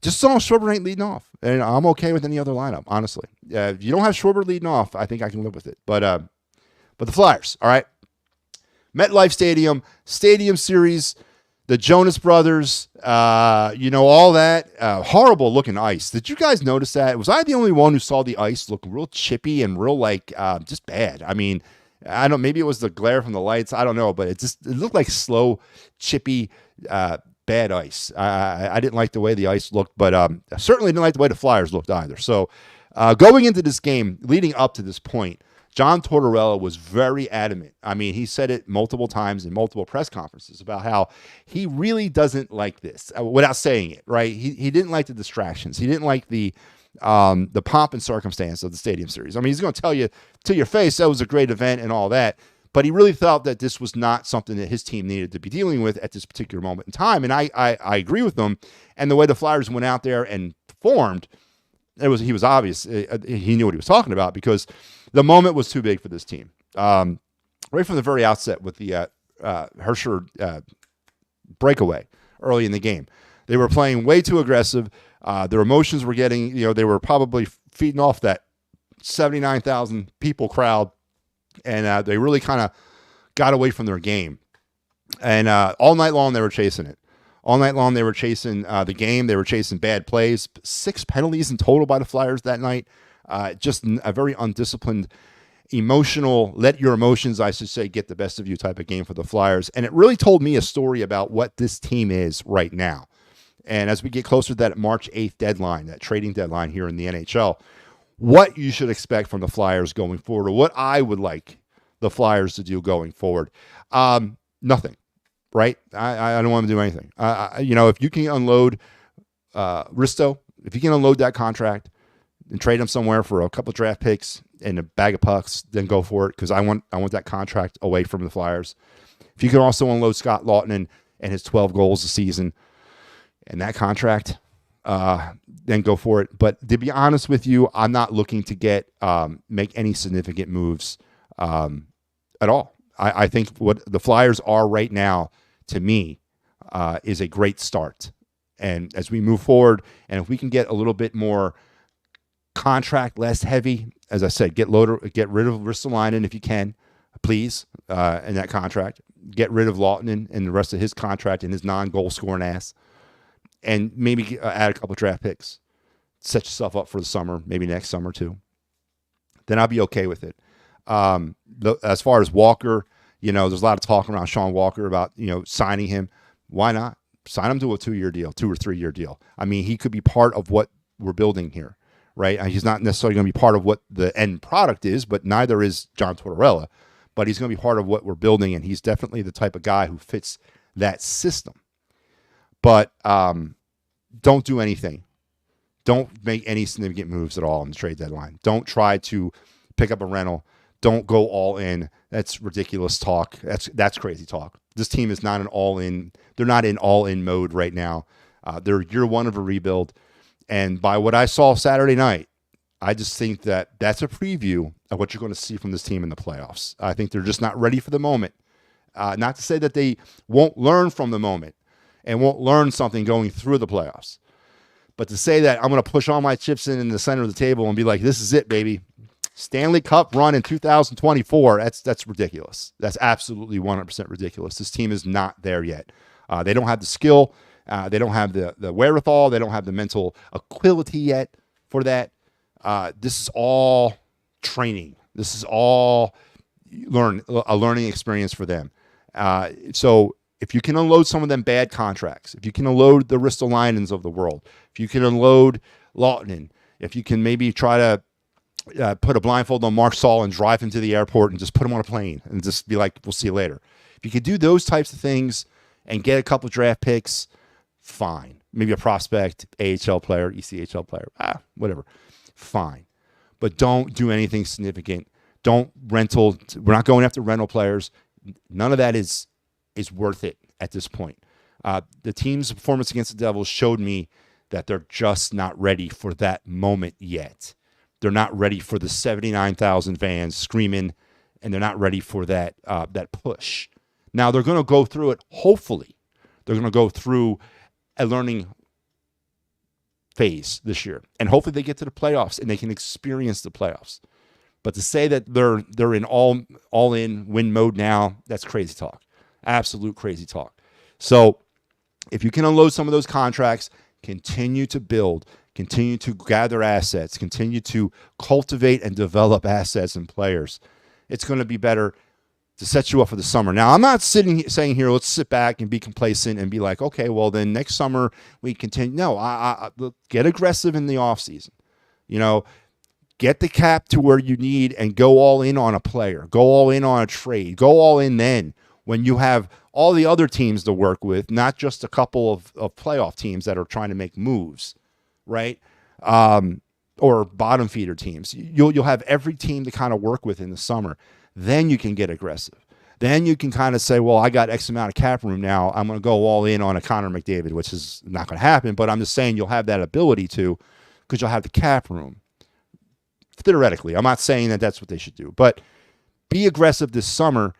just so Schwarber ain't leading off, and I'm okay with any other lineup, honestly. If you don't have Schwarber leading off, I think I can live with it. But the Flyers, all right. MetLife Stadium Series, the Jonas Brothers, all that horrible looking ice. Did you guys notice that? Was I the only one who saw the ice look real chippy and real just bad? I mean, I don't. Maybe it was the glare from the lights. I don't know, but it looked like slow, chippy, bad ice. I didn't like the way the ice looked, but I certainly didn't like the way the Flyers looked either. So going into this game, leading up to this point, John Tortorella was very adamant. I mean, he said it multiple times in multiple press conferences about how he really doesn't like this, without saying it, right? He didn't like the distractions. He didn't like the pomp and circumstance of the Stadium Series. I mean, he's going to tell you to your face that was a great event and all that, but he really felt that this was not something that his team needed to be dealing with at this particular moment in time. And I agree with him. And the way the Flyers went out there and performed, he was obvious. He knew what he was talking about, because the moment was too big for this team. Right from the very outset with the Hersher breakaway early in the game, they were playing way too aggressive. Their emotions were getting, they were probably feeding off that 79,000 people crowd, and they really kind of got away from their game. And all night long they were chasing it. All night long they were chasing the game. They were chasing bad plays. 6 penalties in total by the Flyers that night. Just a very undisciplined, emotional, let your emotions, I should say, get the best of you type of game for the Flyers. And it really told me a story about what this team is right now. And as we get closer to that March 8th deadline, that trading deadline here in the NHL, what you should expect from the Flyers going forward, or what I would like the Flyers to do going forward. Nothing, right? I don't want to do anything. If you can unload Risto, if you can unload that contract, and trade him somewhere for a couple of draft picks and a bag of pucks, then go for it because I want that contract away from the Flyers. If you can also unload Scott Lawton and his 12 goals a season and that contract, then go for it. But to be honest with you, I'm not looking to make any significant moves at all. I think what the Flyers are right now, to me, is a great start. And as we move forward, and if we can get a little bit more contract less heavy, as I said, get rid of Ristolainen if you can, please, in that contract. Get rid of Lawton and the rest of his contract and his non-goal scoring ass, and maybe add a couple draft picks. Set yourself up for the summer, maybe next summer too. Then I'll be okay with it. As far as Walker, there's a lot of talk around Sean Walker about signing him. Why not? Sign him to a 2-year deal, 2 or 3 year deal. I mean, he could be part of what we're building here, right? He's not necessarily going to be part of what the end product is, but neither is John Tortorella. But he's going to be part of what we're building, and he's definitely the type of guy who fits that system. But don't do anything. Don't make any significant moves at all on the trade deadline. Don't try to pick up a rental. Don't go all in. That's ridiculous talk. That's crazy talk. This team is not an all-in. They're not in all-in mode right now. They're year one of a rebuild. And by what I saw Saturday night, I just think that that's a preview of what you're going to see from this team in the playoffs. I think they're just not ready for the moment. Not to say that they won't learn from the moment and won't learn something going through the playoffs. But to say that I'm going to push all my chips in the center of the table and be like, this is it, baby. Stanley Cup run in 2024, that's ridiculous. That's absolutely 100% ridiculous. This team is not there yet. They don't have the skill. They don't have the wherewithal. They don't have the mental acuity yet for that. This is all training. This is all a learning experience for them. So if you can unload some of them bad contracts, if you can unload the Ristolainens of the world, if you can unload Lawton, if you can maybe try to put a blindfold on Mark Saul and drive him to the airport and just put him on a plane and just be like, we'll see you later. If you could do those types of things and get a couple draft picks, fine. Maybe a prospect, AHL player, ECHL player, whatever. Fine. But don't do anything significant. Don't rental. We're not going after rental players. None of that is worth it at this point. The team's performance against the Devils showed me that they're just not ready for that moment yet. They're not ready for the 79,000 fans screaming, and they're not ready for that push. Now, they're going to go through it, hopefully. They're going to go through a learning phase this year, and hopefully they get to the playoffs and they can experience the playoffs. But to say that they're in all-in win mode now, that's crazy talk. Absolute crazy talk. So if you can unload some of those contracts, continue to build, continue to gather assets, continue to cultivate and develop assets and players, it's going to be better to set you up for the summer. Now, I'm not saying here, let's sit back and be complacent and be like, okay, well, then next summer we continue. No, I get aggressive in the offseason. Get the cap to where you need and go all in on a player. Go all in on a trade. Go all in then when you have all the other teams to work with, not just a couple of playoff teams that are trying to make moves, right? Or bottom feeder teams. You'll have every team to kind of work with in the summer. Then you can get aggressive. Then you can kind of say, well, I got X amount of cap room now. I'm going to go all in on a Connor McDavid, which is not going to happen. But I'm just saying you'll have that ability to because you'll have the cap room. Theoretically, I'm not saying that that's what they should do. But be aggressive this summer.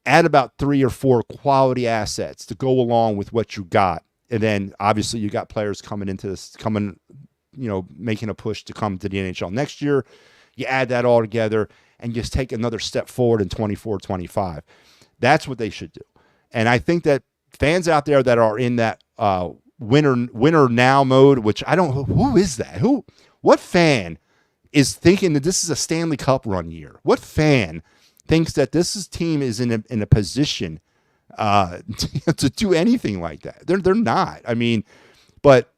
Add about 3 or 4 quality assets to go along with what you got. And then, obviously, you got players coming into this, making a push to come to the NHL next year. You add that all together and just take another step forward in 24-25. That's what they should do. And I think that fans out there that are in that winner now mode, which I don't, who is that? What fan is thinking that this is a Stanley Cup run year? What fan thinks that this team is in a position to do anything like that? They're not. I mean, but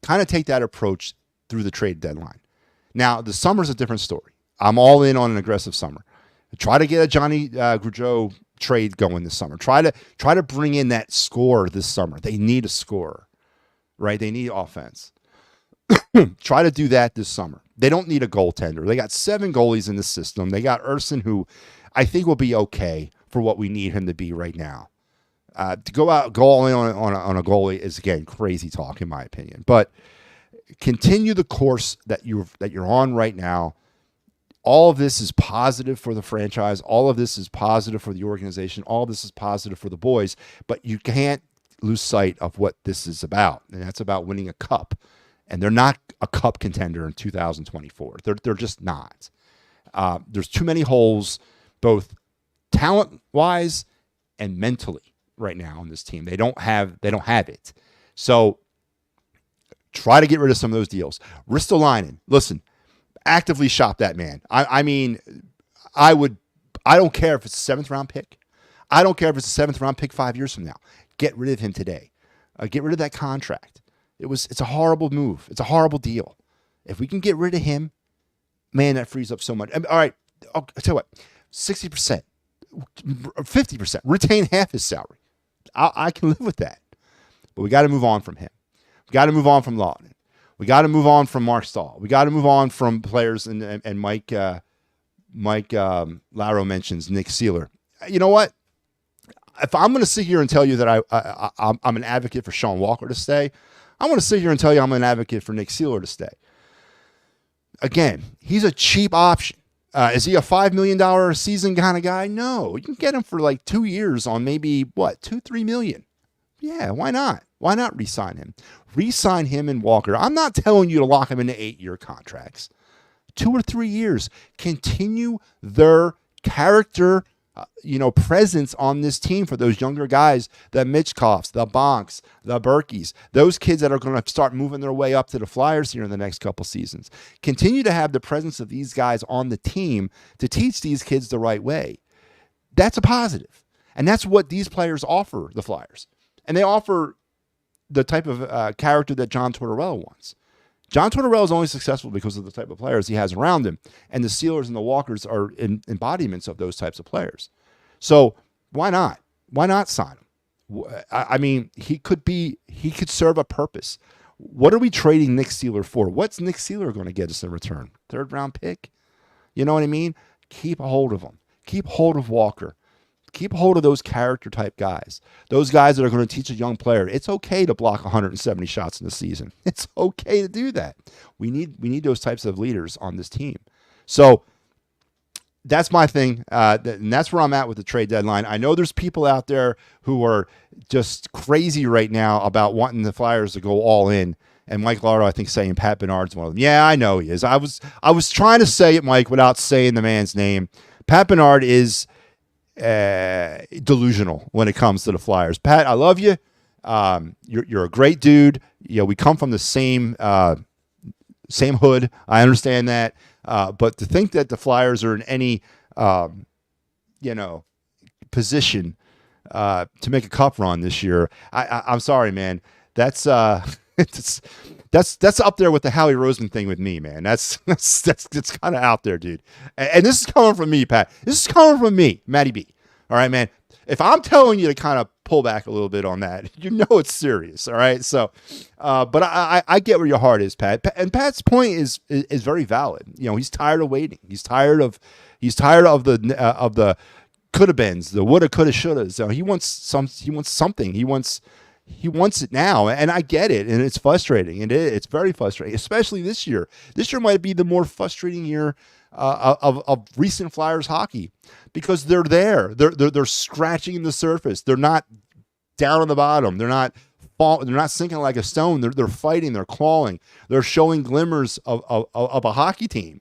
kind of take that approach through the trade deadline. Now, the summer's a different story. I'm all in on an aggressive summer. Try to get a Johnny Gaudreau trade going this summer. Try to bring in that scorer this summer. They need a scorer, right? They need offense. Try to do that this summer. They don't need a goaltender. They got 7 goalies in the system. They got Urson, who I think will be okay for what we need him to be right now. To go all in on a goalie is, again, crazy talk in my opinion. But continue the course that you're on right now. All of this is positive for the franchise. All of this is positive for the organization. All of this is positive for the boys. But you can't lose sight of what this is about, and that's about winning a cup. And they're not a cup contender in 2024. They're just not. There's too many holes, both talent-wise and mentally, right now on this team. They don't have it. So try to get rid of some of those deals. Ristolainen, listen, actively shop that man. I don't care if it's a 7th round pick. I don't care if it's a 7th round pick 5 years from now. Get rid of him today. Get rid of that contract. It's a horrible move. It's a horrible deal. If we can get rid of him, man, that frees up so much. All right, I'll tell you what, 60%, 50%, retain half his salary. I can live with that. But we got to move on from him. We got to move on from Lawton. We got to move on from Mark Stahl. We got to move on from players, and Mike Laro mentions Nick Seeler. You know what? If I'm going to sit here and tell you that I'm an advocate for Sean Walker to stay, I want to sit here and tell you I'm an advocate for Nick Seeler to stay. Again, he's a cheap option. Is he a $5 million a season kind of guy? No. You can get him for like 2 years on maybe, $2-3 million. Yeah, why not? Why not re-sign him? Re-sign him and Walker. I'm not telling you to lock him into 8-year contracts. 2 or 3 years. Continue their character presence on this team for those younger guys, the Mitchkoffs, the Bonks, the Berkeys, those kids that are going to start moving their way up to the Flyers here in the next couple seasons. Continue to have the presence of these guys on the team to teach these kids the right way. That's a positive. And that's what these players offer the Flyers. And they offer the type of character that John Tortorella wants. John Tortorella is only successful because of the type of players he has around him, and the Steelers and the Walkers are embodiments of those types of players. So why not? Why not sign him? I mean, he could serve a purpose. What are we trading Nick Seeler for? What's Nick Seeler going to get us in return? 3rd round pick? You know what I mean? Keep a hold of him. Keep hold of Walker. Keep hold of those character type guys. Those guys that are going to teach a young player. It's okay to block 170 shots in the season. It's okay to do that. We need those types of leaders on this team. So that's my thing. And that's where I'm at with the trade deadline. I know there's people out there who are just crazy right now about wanting the Flyers to go all in. And Mike Lardo, I think, saying Pat Bernard's one of them. Yeah, I know he is. I was trying to say it, Mike, without saying the man's name. Pat Bernard is delusional when it comes to the Flyers. Pat, I love you. You're a great dude. We come from the same hood. I understand that. But to think that the Flyers are in any position to make a cup run this year, I'm sorry, man. That's that's up there with the Howie Roseman thing with me, man. That's kind of out there, dude. And this is coming from me, Pat. This is coming from me, Matty B. All right, man. If I'm telling you to kind of pull back a little bit on that, you know it's serious. All right. So, but I get where your heart is, Pat. And Pat's point is very valid. He's tired of waiting. He's tired of the coulda beens, the woulda, coulda, shoulda. So he wants something. He wants it now, and I get it, and it's frustrating, and it's very frustrating, especially this year. This year might be the more frustrating year of recent Flyers hockey because they're there. They're scratching the surface. They're not down on the bottom. They're not sinking like a stone. They're fighting. They're clawing. They're showing glimmers of a hockey team,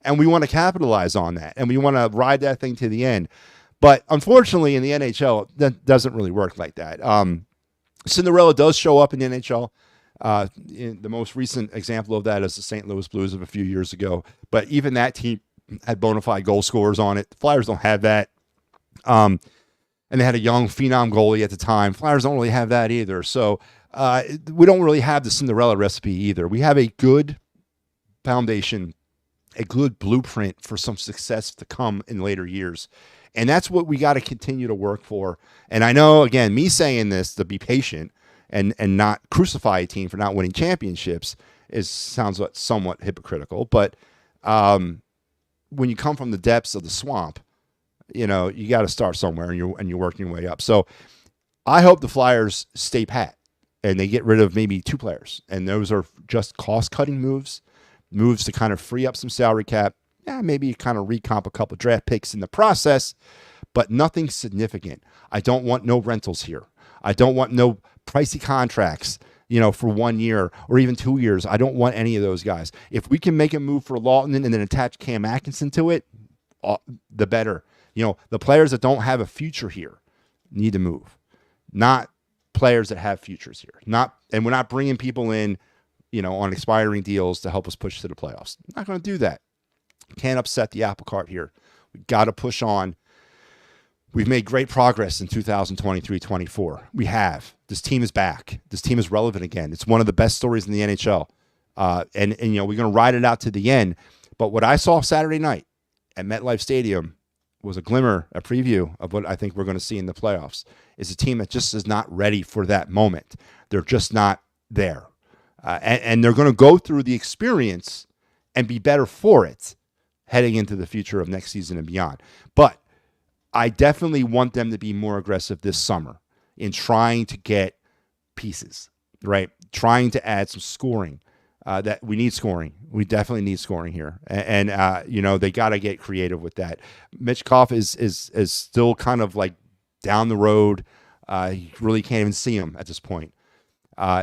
and we want to capitalize on that, and we want to ride that thing to the end. But unfortunately, in the NHL, that doesn't really work like that. Cinderella does show up in the NHL. In the most recent example of that is the St. Louis Blues of a few years ago. But even that team had bona fide goal scorers on it. The Flyers don't have that. And they had a young phenom goalie at the time. Flyers don't really have that either. So we don't really have the Cinderella recipe either. We have a good foundation, a good blueprint for some success to come in later years. And that's what we got to continue to work for. And I know, again, me saying this to be patient and not crucify a team for not winning championships sounds somewhat hypocritical, but when you come from the depths of the swamp, you got to start somewhere, and you're working your way up. So I hope the Flyers stay pat and they get rid of maybe 2 players, and those are just cost-cutting moves to kind of free up some salary cap. Yeah, maybe kind of recomp a couple draft picks in the process, but nothing significant. I don't want no rentals here. I don't want no pricey contracts, for 1 year or even 2 years. I don't want any of those guys. If we can make a move for Lawton and then attach Cam Atkinson to it, the better. The players that don't have a future here need to move, not players that have futures here. And we're not bringing people in, on expiring deals to help us push to the playoffs. Not going to do that. Can't upset the apple cart here. We got to push on. We've made great progress in 2023-24. We have. This team is back. This team is relevant again. It's one of the best stories in the NHL. And we're going to ride it out to the end. But what I saw Saturday night at MetLife Stadium was a preview of what I think we're going to see in the playoffs, is a team that just is not ready for that moment. They're just not there. And they're going to go through the experience and be better for it heading into the future of next season and beyond. But I definitely want them to be more aggressive this summer in trying to get pieces, right? Trying to add some scoring. That we need scoring. We definitely need scoring here. And they got to get creative with that. Mitchkov is still kind of like down the road. You really can't even see him at this point.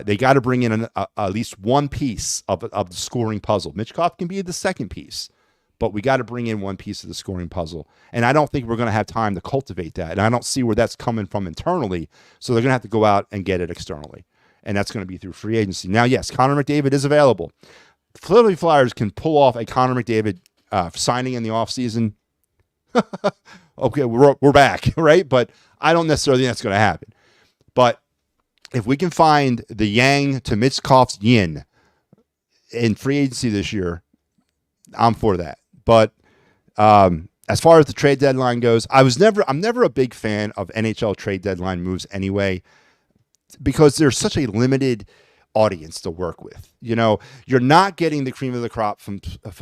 They got to bring in at least one piece of the scoring puzzle. Mitchkov can be the second piece, but we got to bring in one piece of the scoring puzzle. And I don't think we're going to have time to cultivate that. And I don't see where that's coming from internally. So they're going to have to go out and get it externally. And that's going to be through free agency. Now, yes, Connor McDavid is available. Philadelphia Flyers can pull off a Connor McDavid signing in the offseason. Okay, we're back, right? But I don't necessarily think that's going to happen. But if we can find the yang to Mitchkov's yin in free agency this year, I'm for that. But as far as the trade deadline goes, I'm never a big fan of NHL trade deadline moves anyway, because there's such a limited audience to work with. You're not getting the cream of the crop from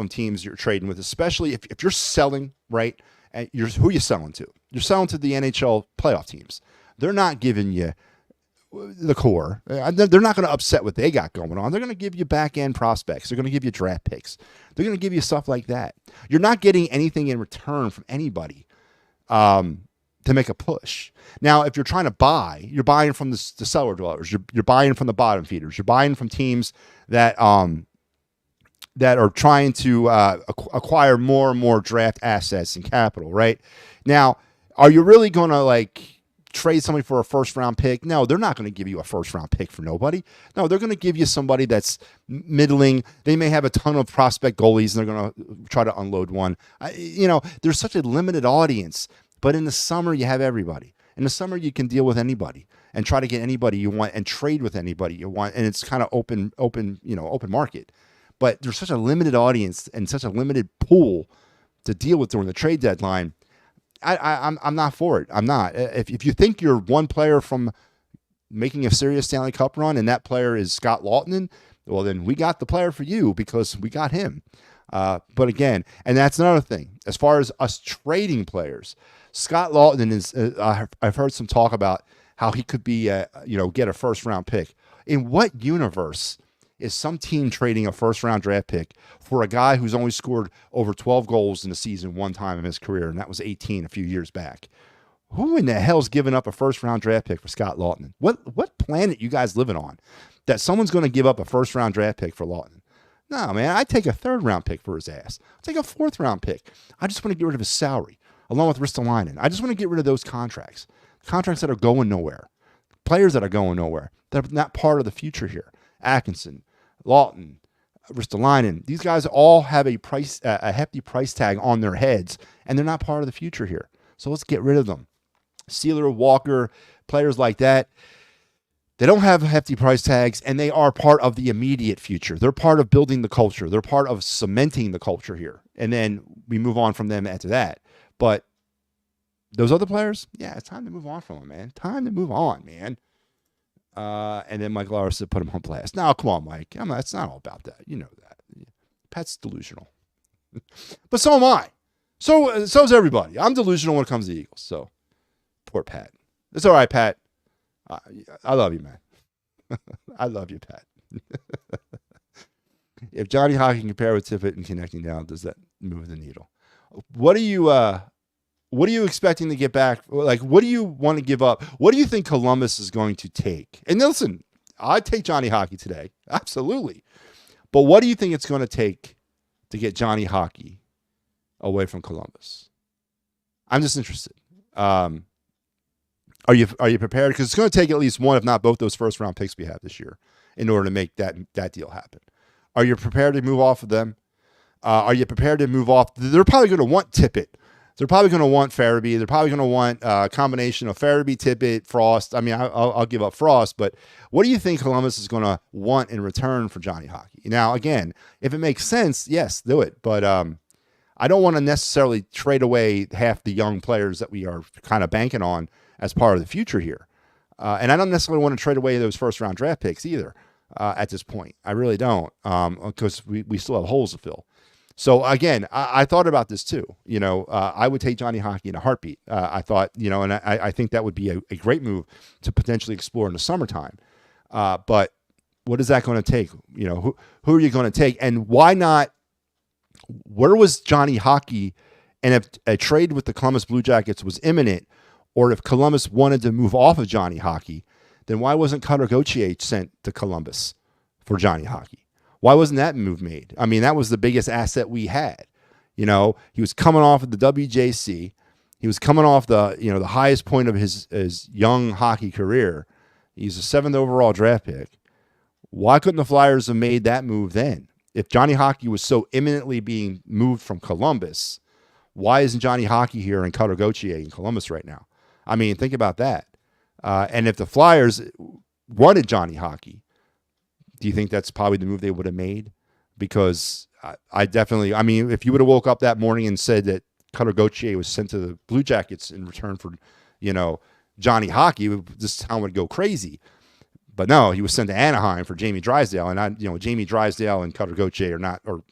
teams you're trading with, especially if you're selling, right? And who are you selling to? You're selling to the NHL playoff teams. They're not giving you the core. They're not going to upset what they got going on. They're going to give you back-end prospects. They're going to give you draft picks. They're going to give you stuff like that. You're not getting anything in return from anybody to make a push. Now, if you're trying to buy, you're buying from the cellar dwellers. You're buying from the bottom feeders. You're buying from teams that are trying to acquire more and more draft assets and capital, right? Now, are you really going to trade somebody for a first-round pick? No, they're not going to give you a first-round pick for nobody. No, they're going to give you somebody that's middling. They may have a ton of prospect goalies, and they're going to try to unload one. There's such a limited audience. But in the summer, you have everybody. In the summer, you can deal with anybody and try to get anybody you want and trade with anybody you want. And it's kind of open market. But there's such a limited audience and such a limited pool to deal with during the trade deadline. I'm not for it. I'm not. If you think you're one player from making a serious Stanley Cup run and that player is Scott Laughton, well, then we got the player for you because we got him. But again, and that's another thing. As far as us trading players, Scott Laughton is. I've heard some talk about how he could be, get a first-round pick. In what universe is some team trading a first-round draft pick for a guy who's only scored over 12 goals in a season one time in his career, and that was 18 a few years back? Who in the hell's giving up a first-round draft pick for Scott Laughton? What planet you guys living on that someone's going to give up a first-round draft pick for Laughton? No, man, I'd take a third-round pick for his ass. I'd take a fourth-round pick. I just want to get rid of his salary, along with Ristolainen. I just want to get rid of those contracts that are going nowhere, players that are going nowhere, that are not part of the future here. Atkinson, Laughton, Ristolainen, these guys all have a hefty price tag on their heads, and they're not part of the future here. So let's get rid of them. Sealer, Walker, players like that, they don't have hefty price tags, and they are part of the immediate future. They're part of building the culture. They're part of cementing the culture here. And then we move on from them after that. But those other players, yeah, it's time to move on from them, man. Time to move on, man. And then Mike Lawler said, put him on blast. Now, come on, Mike. It's not all about that. You know that. Pat's delusional. But so am I. So's everybody. I'm delusional when it comes to the Eagles. So, poor Pat. It's all right, Pat. I love you, man. I love you, Pat. If Johnny Hockey can compare with Tippett and connecting down, does that move the needle? What are you expecting to get back? Like, what do you want to give up? What do you think Columbus is going to take? And listen, I'd take Johnny Hockey today. Absolutely. But what do you think it's going to take to get Johnny Hockey away from Columbus? I'm just interested. Are you prepared? Because it's going to take at least one, if not both, those first-round picks we have this year in order to make that deal happen. Are you prepared to move off of them? Are you prepared to move off? They're probably going to want Tippett. They're probably going to want Farabee. They're probably going to want a combination of Farabee, Tippett, Frost. I mean, I'll give up Frost, but what do you think Columbus is going to want in return for Johnny Hockey? Now, again, if it makes sense, yes, do it. But I don't want to necessarily trade away half the young players that we are kind of banking on as part of the future here. And I don't necessarily want to trade away those first-round draft picks either at this point. I really don't, because we still have holes to fill. So, again, I thought about this too. I would take Johnny Hockey in a heartbeat. I thought, and I think that would be a great move to potentially explore in the summertime. But what is that going to take? Who are you going to take? And why not? Where was Johnny Hockey? And if a trade with the Columbus Blue Jackets was imminent, or if Columbus wanted to move off of Johnny Hockey, then why wasn't Cutter Gauthier sent to Columbus for Johnny Hockey? Why wasn't that move made? I mean, that was the biggest asset we had. He was coming off of the WJC. He was coming off the highest point of his young hockey career. He's a 7th overall draft pick. Why couldn't the Flyers have made that move then? If Johnny Hockey was so imminently being moved from Columbus, why isn't Johnny Hockey here and Cutter Gauthier in Columbus right now? I mean, think about that. And if the Flyers wanted Johnny Hockey, do you think that's probably the move they would have made? Because I mean, if you would have woke up that morning and said that Cutter Gauthier was sent to the Blue Jackets in return for, Johnny Hockey, this town would go crazy. But no, he was sent to Anaheim for Jamie Drysdale. And Jamie Drysdale and Cutter Gauthier are not, or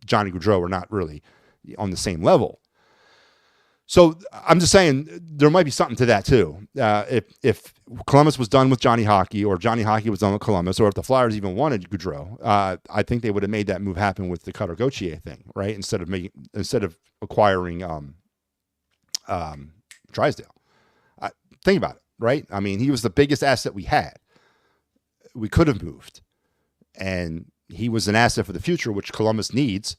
Johnny Gaudreau are not really on the same level. So I'm just saying there might be something to that too. If Columbus was done with Johnny Hockey, or Johnny Hockey was done with Columbus, or if the Flyers even wanted Gaudreau, I think they would have made that move happen with the Cutter Gauthier thing, right? Instead of acquiring Drysdale. Think about it, right? I mean, he was the biggest asset we had. We could have moved, and he was an asset for the future, which Columbus needs.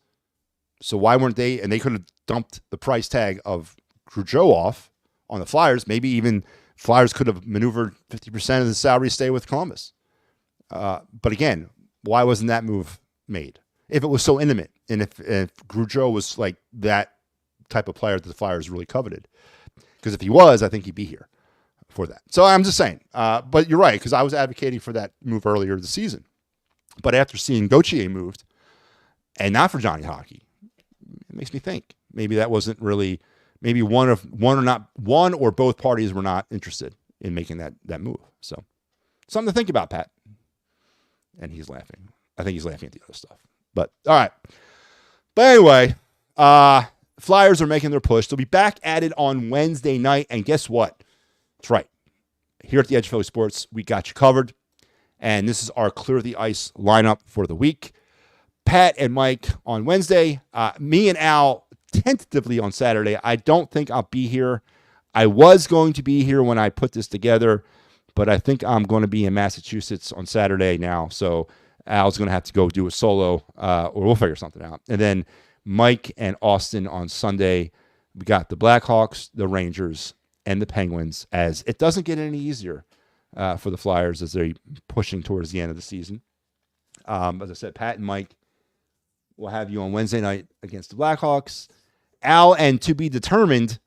So why weren't they? And they could have dumped the price tag of Gaudreau off on the Flyers. Maybe even Flyers could have maneuvered 50% of the salary to stay with Columbus. But again, why wasn't that move made? If it was so intimate, and if Gaudreau was like that type of player that the Flyers really coveted. Because if he was, I think he'd be here for that. So I'm just saying. But you're right, because I was advocating for that move earlier this season. But after seeing Gauthier moved, and not for Johnny Hockey, it makes me think maybe that wasn't really, maybe one or both parties were not interested in making that move. So something to think about, Pat. And he's laughing. I think he's laughing at the other stuff. But all right. But anyway, Flyers are making their push. They'll be back at it on Wednesday night. And guess what? That's right. Here at the Edge of Philly Sports, we got you covered. And this is our Clear the Ice lineup for the week. Pat and Mike on Wednesday. Me and Al tentatively on Saturday. I don't think I'll be here. I was going to be here when I put this together, but I think I'm going to be in Massachusetts on Saturday now. So Al's going to have to go do a solo, or we'll figure something out. And then Mike and Austin on Sunday. We got the Blackhawks, the Rangers, and the Penguins, as it doesn't get any easier for the Flyers as they're pushing towards the end of the season. As I said, Pat and Mike will have you on Wednesday night against the Blackhawks. Al and to be determined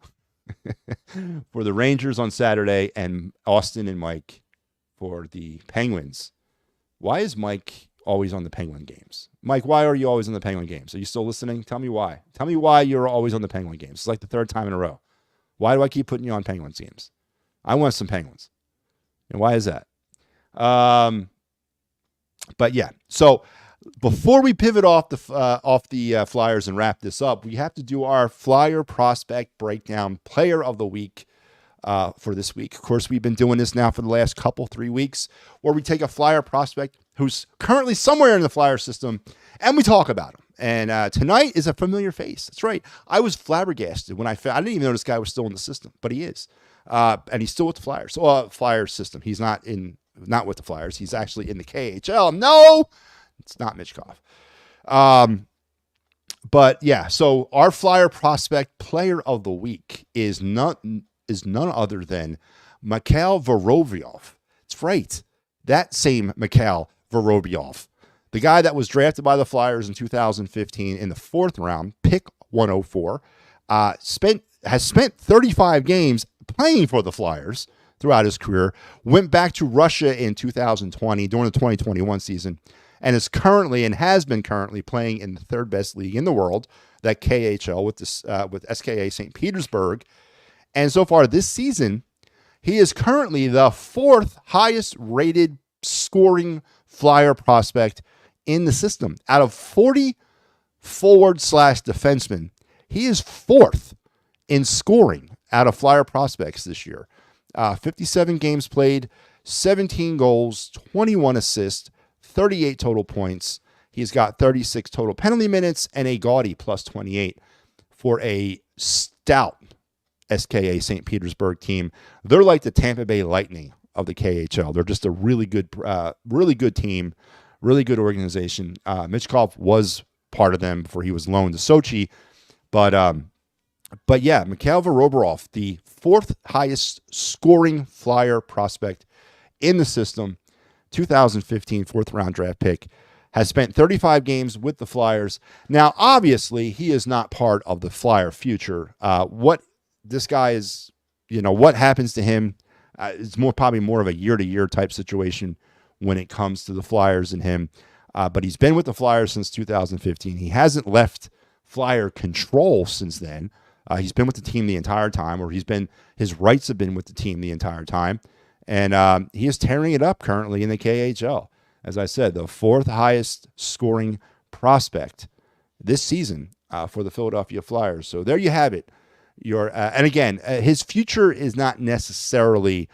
for the Rangers on Saturday, and Austin and Mike for the Penguins. Why is Mike always on the Penguin games? Mike, why are you always on the Penguin games? Are you still listening? Tell me why. Tell me why you're always on the Penguin games. It's like the third time in a row. Why do I keep putting you on Penguins games? I want some Penguins. And why is that? But yeah, so before we pivot off the Flyers and wrap this up, we have to do our Flyer prospect breakdown, player of the week for this week. Of course, we've been doing this now for the last 3 weeks, where we take a Flyer prospect who's currently somewhere in the Flyer system, and we talk about him. And tonight is a familiar face. That's right. I was flabbergasted when I didn't even know this guy was still in the system, but he is. And he's still with the Flyers. So, Flyers system. He's not with the Flyers. He's actually in the KHL. No, it's not Michkov. But yeah, so our Flyer prospect player of the week is none other than Mikhail Vorobyov. It's right. That same Mikhail Vorobyov. The guy that was drafted by the Flyers in 2015 in the 4th round, pick 104, has spent 35 games playing for the Flyers throughout his career, went back to Russia in 2020 during the 2021 season, and has been currently playing in the 3rd best league in the world, that KHL, with SKA St. Petersburg. And so far this season, he is currently the 4th highest rated scoring Flyer prospect in the system. Out of 40 forward/defensemen, he is 4th in scoring out of Flyer prospects this year. 57 games played, 17 goals, 21 assists, 38 total points. He's got 36 total penalty minutes and a gaudy +28 for a stout SKA St. Petersburg team. They're like the Tampa Bay Lightning of the KHL. They're just a really good team, really good organization. Michkov was part of them before he was loaned to Sochi. But yeah, Mikhail Vorobyov, the 4th highest scoring Flyer prospect in the system, 2015 4th round draft pick, has spent 35 games with the Flyers. Now, obviously, he is not part of the Flyer future. What this guy is, what happens to him is probably more of a year-to-year type situation when it comes to the Flyers and him. But he's been with the Flyers since 2015. He hasn't left Flyer control since then. He's been with the team the entire time, or his rights have been with the team the entire time. And he is tearing it up currently in the KHL. As I said, the 4th highest scoring prospect this season for the Philadelphia Flyers. So there you have it. And again, his future is not necessarily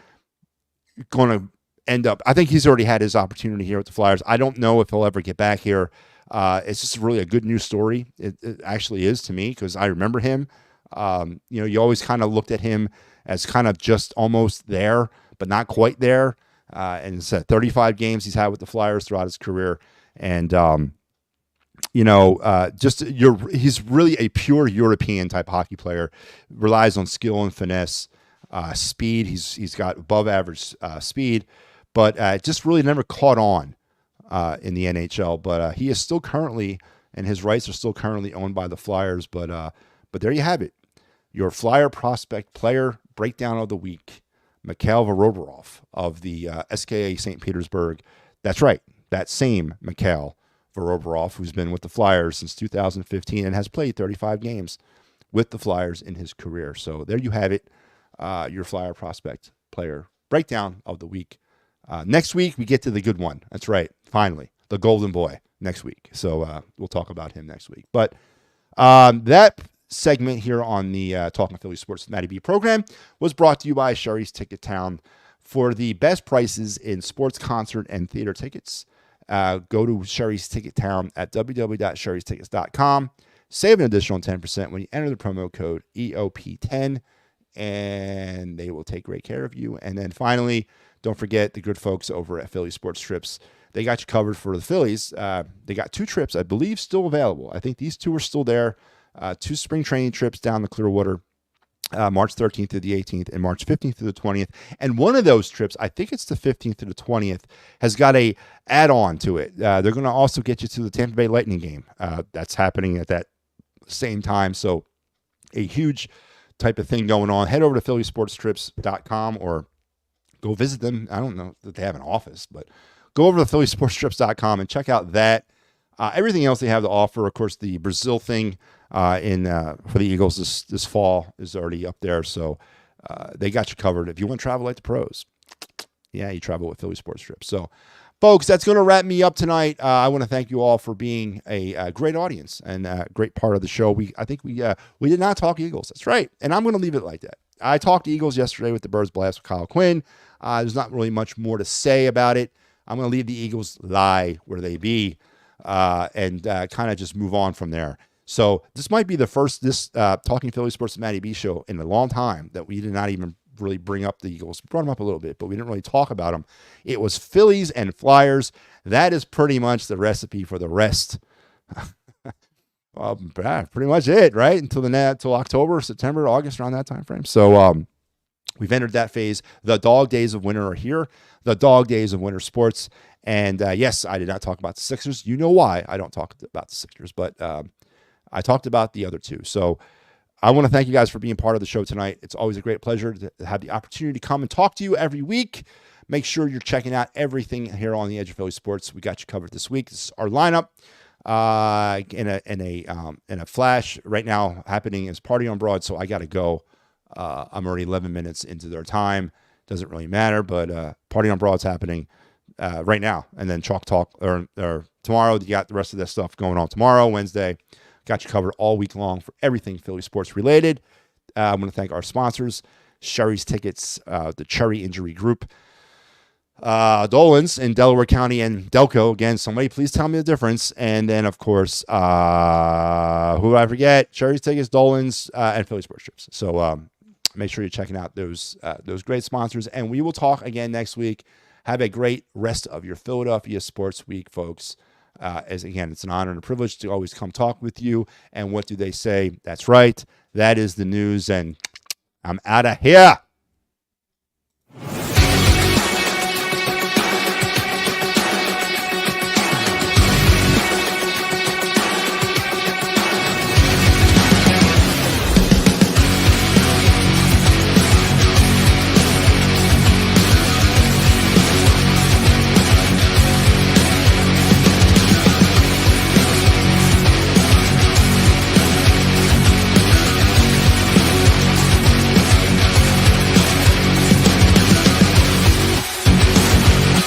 going to end up. I think he's already had his opportunity here with the Flyers. I don't know if he'll ever get back here. It's just really a good news story. It actually is to me, because I remember him. You always kind of looked at him as kind of just almost there, but not quite there. And it's 35 games he's had with the Flyers throughout his career. And, he's really a pure European type hockey player, relies on skill and finesse, speed. He's got above average speed, but just really never caught on in the NHL. But he is still currently, and his rights are still currently owned by the Flyers. But there you have it. Your Flyer prospect player breakdown of the week, Mikhail Vorobyov of the SKA St. Petersburg. That's right. That same Mikhail Vorobyov, who's been with the Flyers since 2015 and has played 35 games with the Flyers in his career. So there you have it, your Flyer prospect player breakdown of the week. Next week, we get to the good one. That's right. Finally, the golden boy next week. So we'll talk about him next week. But that segment here on the Talking Philly Sports with Matty B program was brought to you by Sherry's Ticket Town. For the best prices in sports, concert, and theater tickets, go to Sherry's Ticket Town at www.sherrystickets.com. Save an additional 10% when you enter the promo code EOP10, and they will take great care of you. And then finally, don't forget the good folks over at Philly Sports Trips. They got you covered for the Phillies. They got 2 trips, I believe, still available. I think these 2 are still there. 2 spring training trips down the Clearwater, March 13th through the 18th and March 15th through the 20th. And one of those trips, I think it's the 15th through the 20th, has got a add-on to it. They're going to also get you to the Tampa Bay Lightning game. That's happening at that same time. So a huge type of thing going on. Head over to phillysportstrips.com or go visit them. I don't know that they have an office, but go over to phillysportstrips.com and check out that. Everything else they have to offer, of course, the Brazil thing for the Eagles this fall is already up there. So they got you covered. If you want to travel like the pros, Yeah, you travel with Philly Sports Trips. So, folks, that's going to wrap me up tonight. I want to thank you all for being a great audience and a great part of the show. I think we did not talk Eagles. That's right, and I'm going to leave it like that. I talked Eagles yesterday with the Birds Blast with Kyle Quinn. There's not really much more to say about it. I'm going to leave the Eagles lie where they be and kind of just move on from there. So this might be the first Talking Philly Sports with Matty B show in a long time that we did not even really bring up the Eagles. We brought them up a little bit, but we didn't really talk about them. It was Phillies and Flyers. That is pretty much the recipe for the rest. Well, pretty much it, right? Until October, September, August, around that time frame. So we've entered that phase. The dog days of winter are here. The dog days of winter sports. And yes, I did not talk about the Sixers. You know why I don't talk about the Sixers, but I talked about the other two. So I want to thank you guys for being part of the show tonight. It's always a great pleasure to have the opportunity to come and talk to you every week. Make sure you're checking out everything here on the Edge of Philly Sports. We got you covered this week. This is our lineup in a flash right now happening is Party on Broad. So I got to go. I'm already 11 minutes into their time. Doesn't really matter, but Party on Broad's happening right now. And then Chalk Talk or tomorrow. You got the rest of this stuff going on tomorrow, Wednesday. Got you covered all week long for everything Philly sports related. I want to thank our sponsors, Sherry's Tickets, the Cherry Injury Group, Dolan's in Delaware County, and Delco. Again, somebody please tell me the difference. And then, of course, who I forget, Sherry's Tickets, Dolan's, and Philly Sports Trips. So make sure you're checking out those great sponsors. And we will talk again next week. Have a great rest of your Philadelphia Sports Week, folks. As again, it's an honor and a privilege to always come talk with you. And what do they say? That's right. That is the news. And I'm out of here.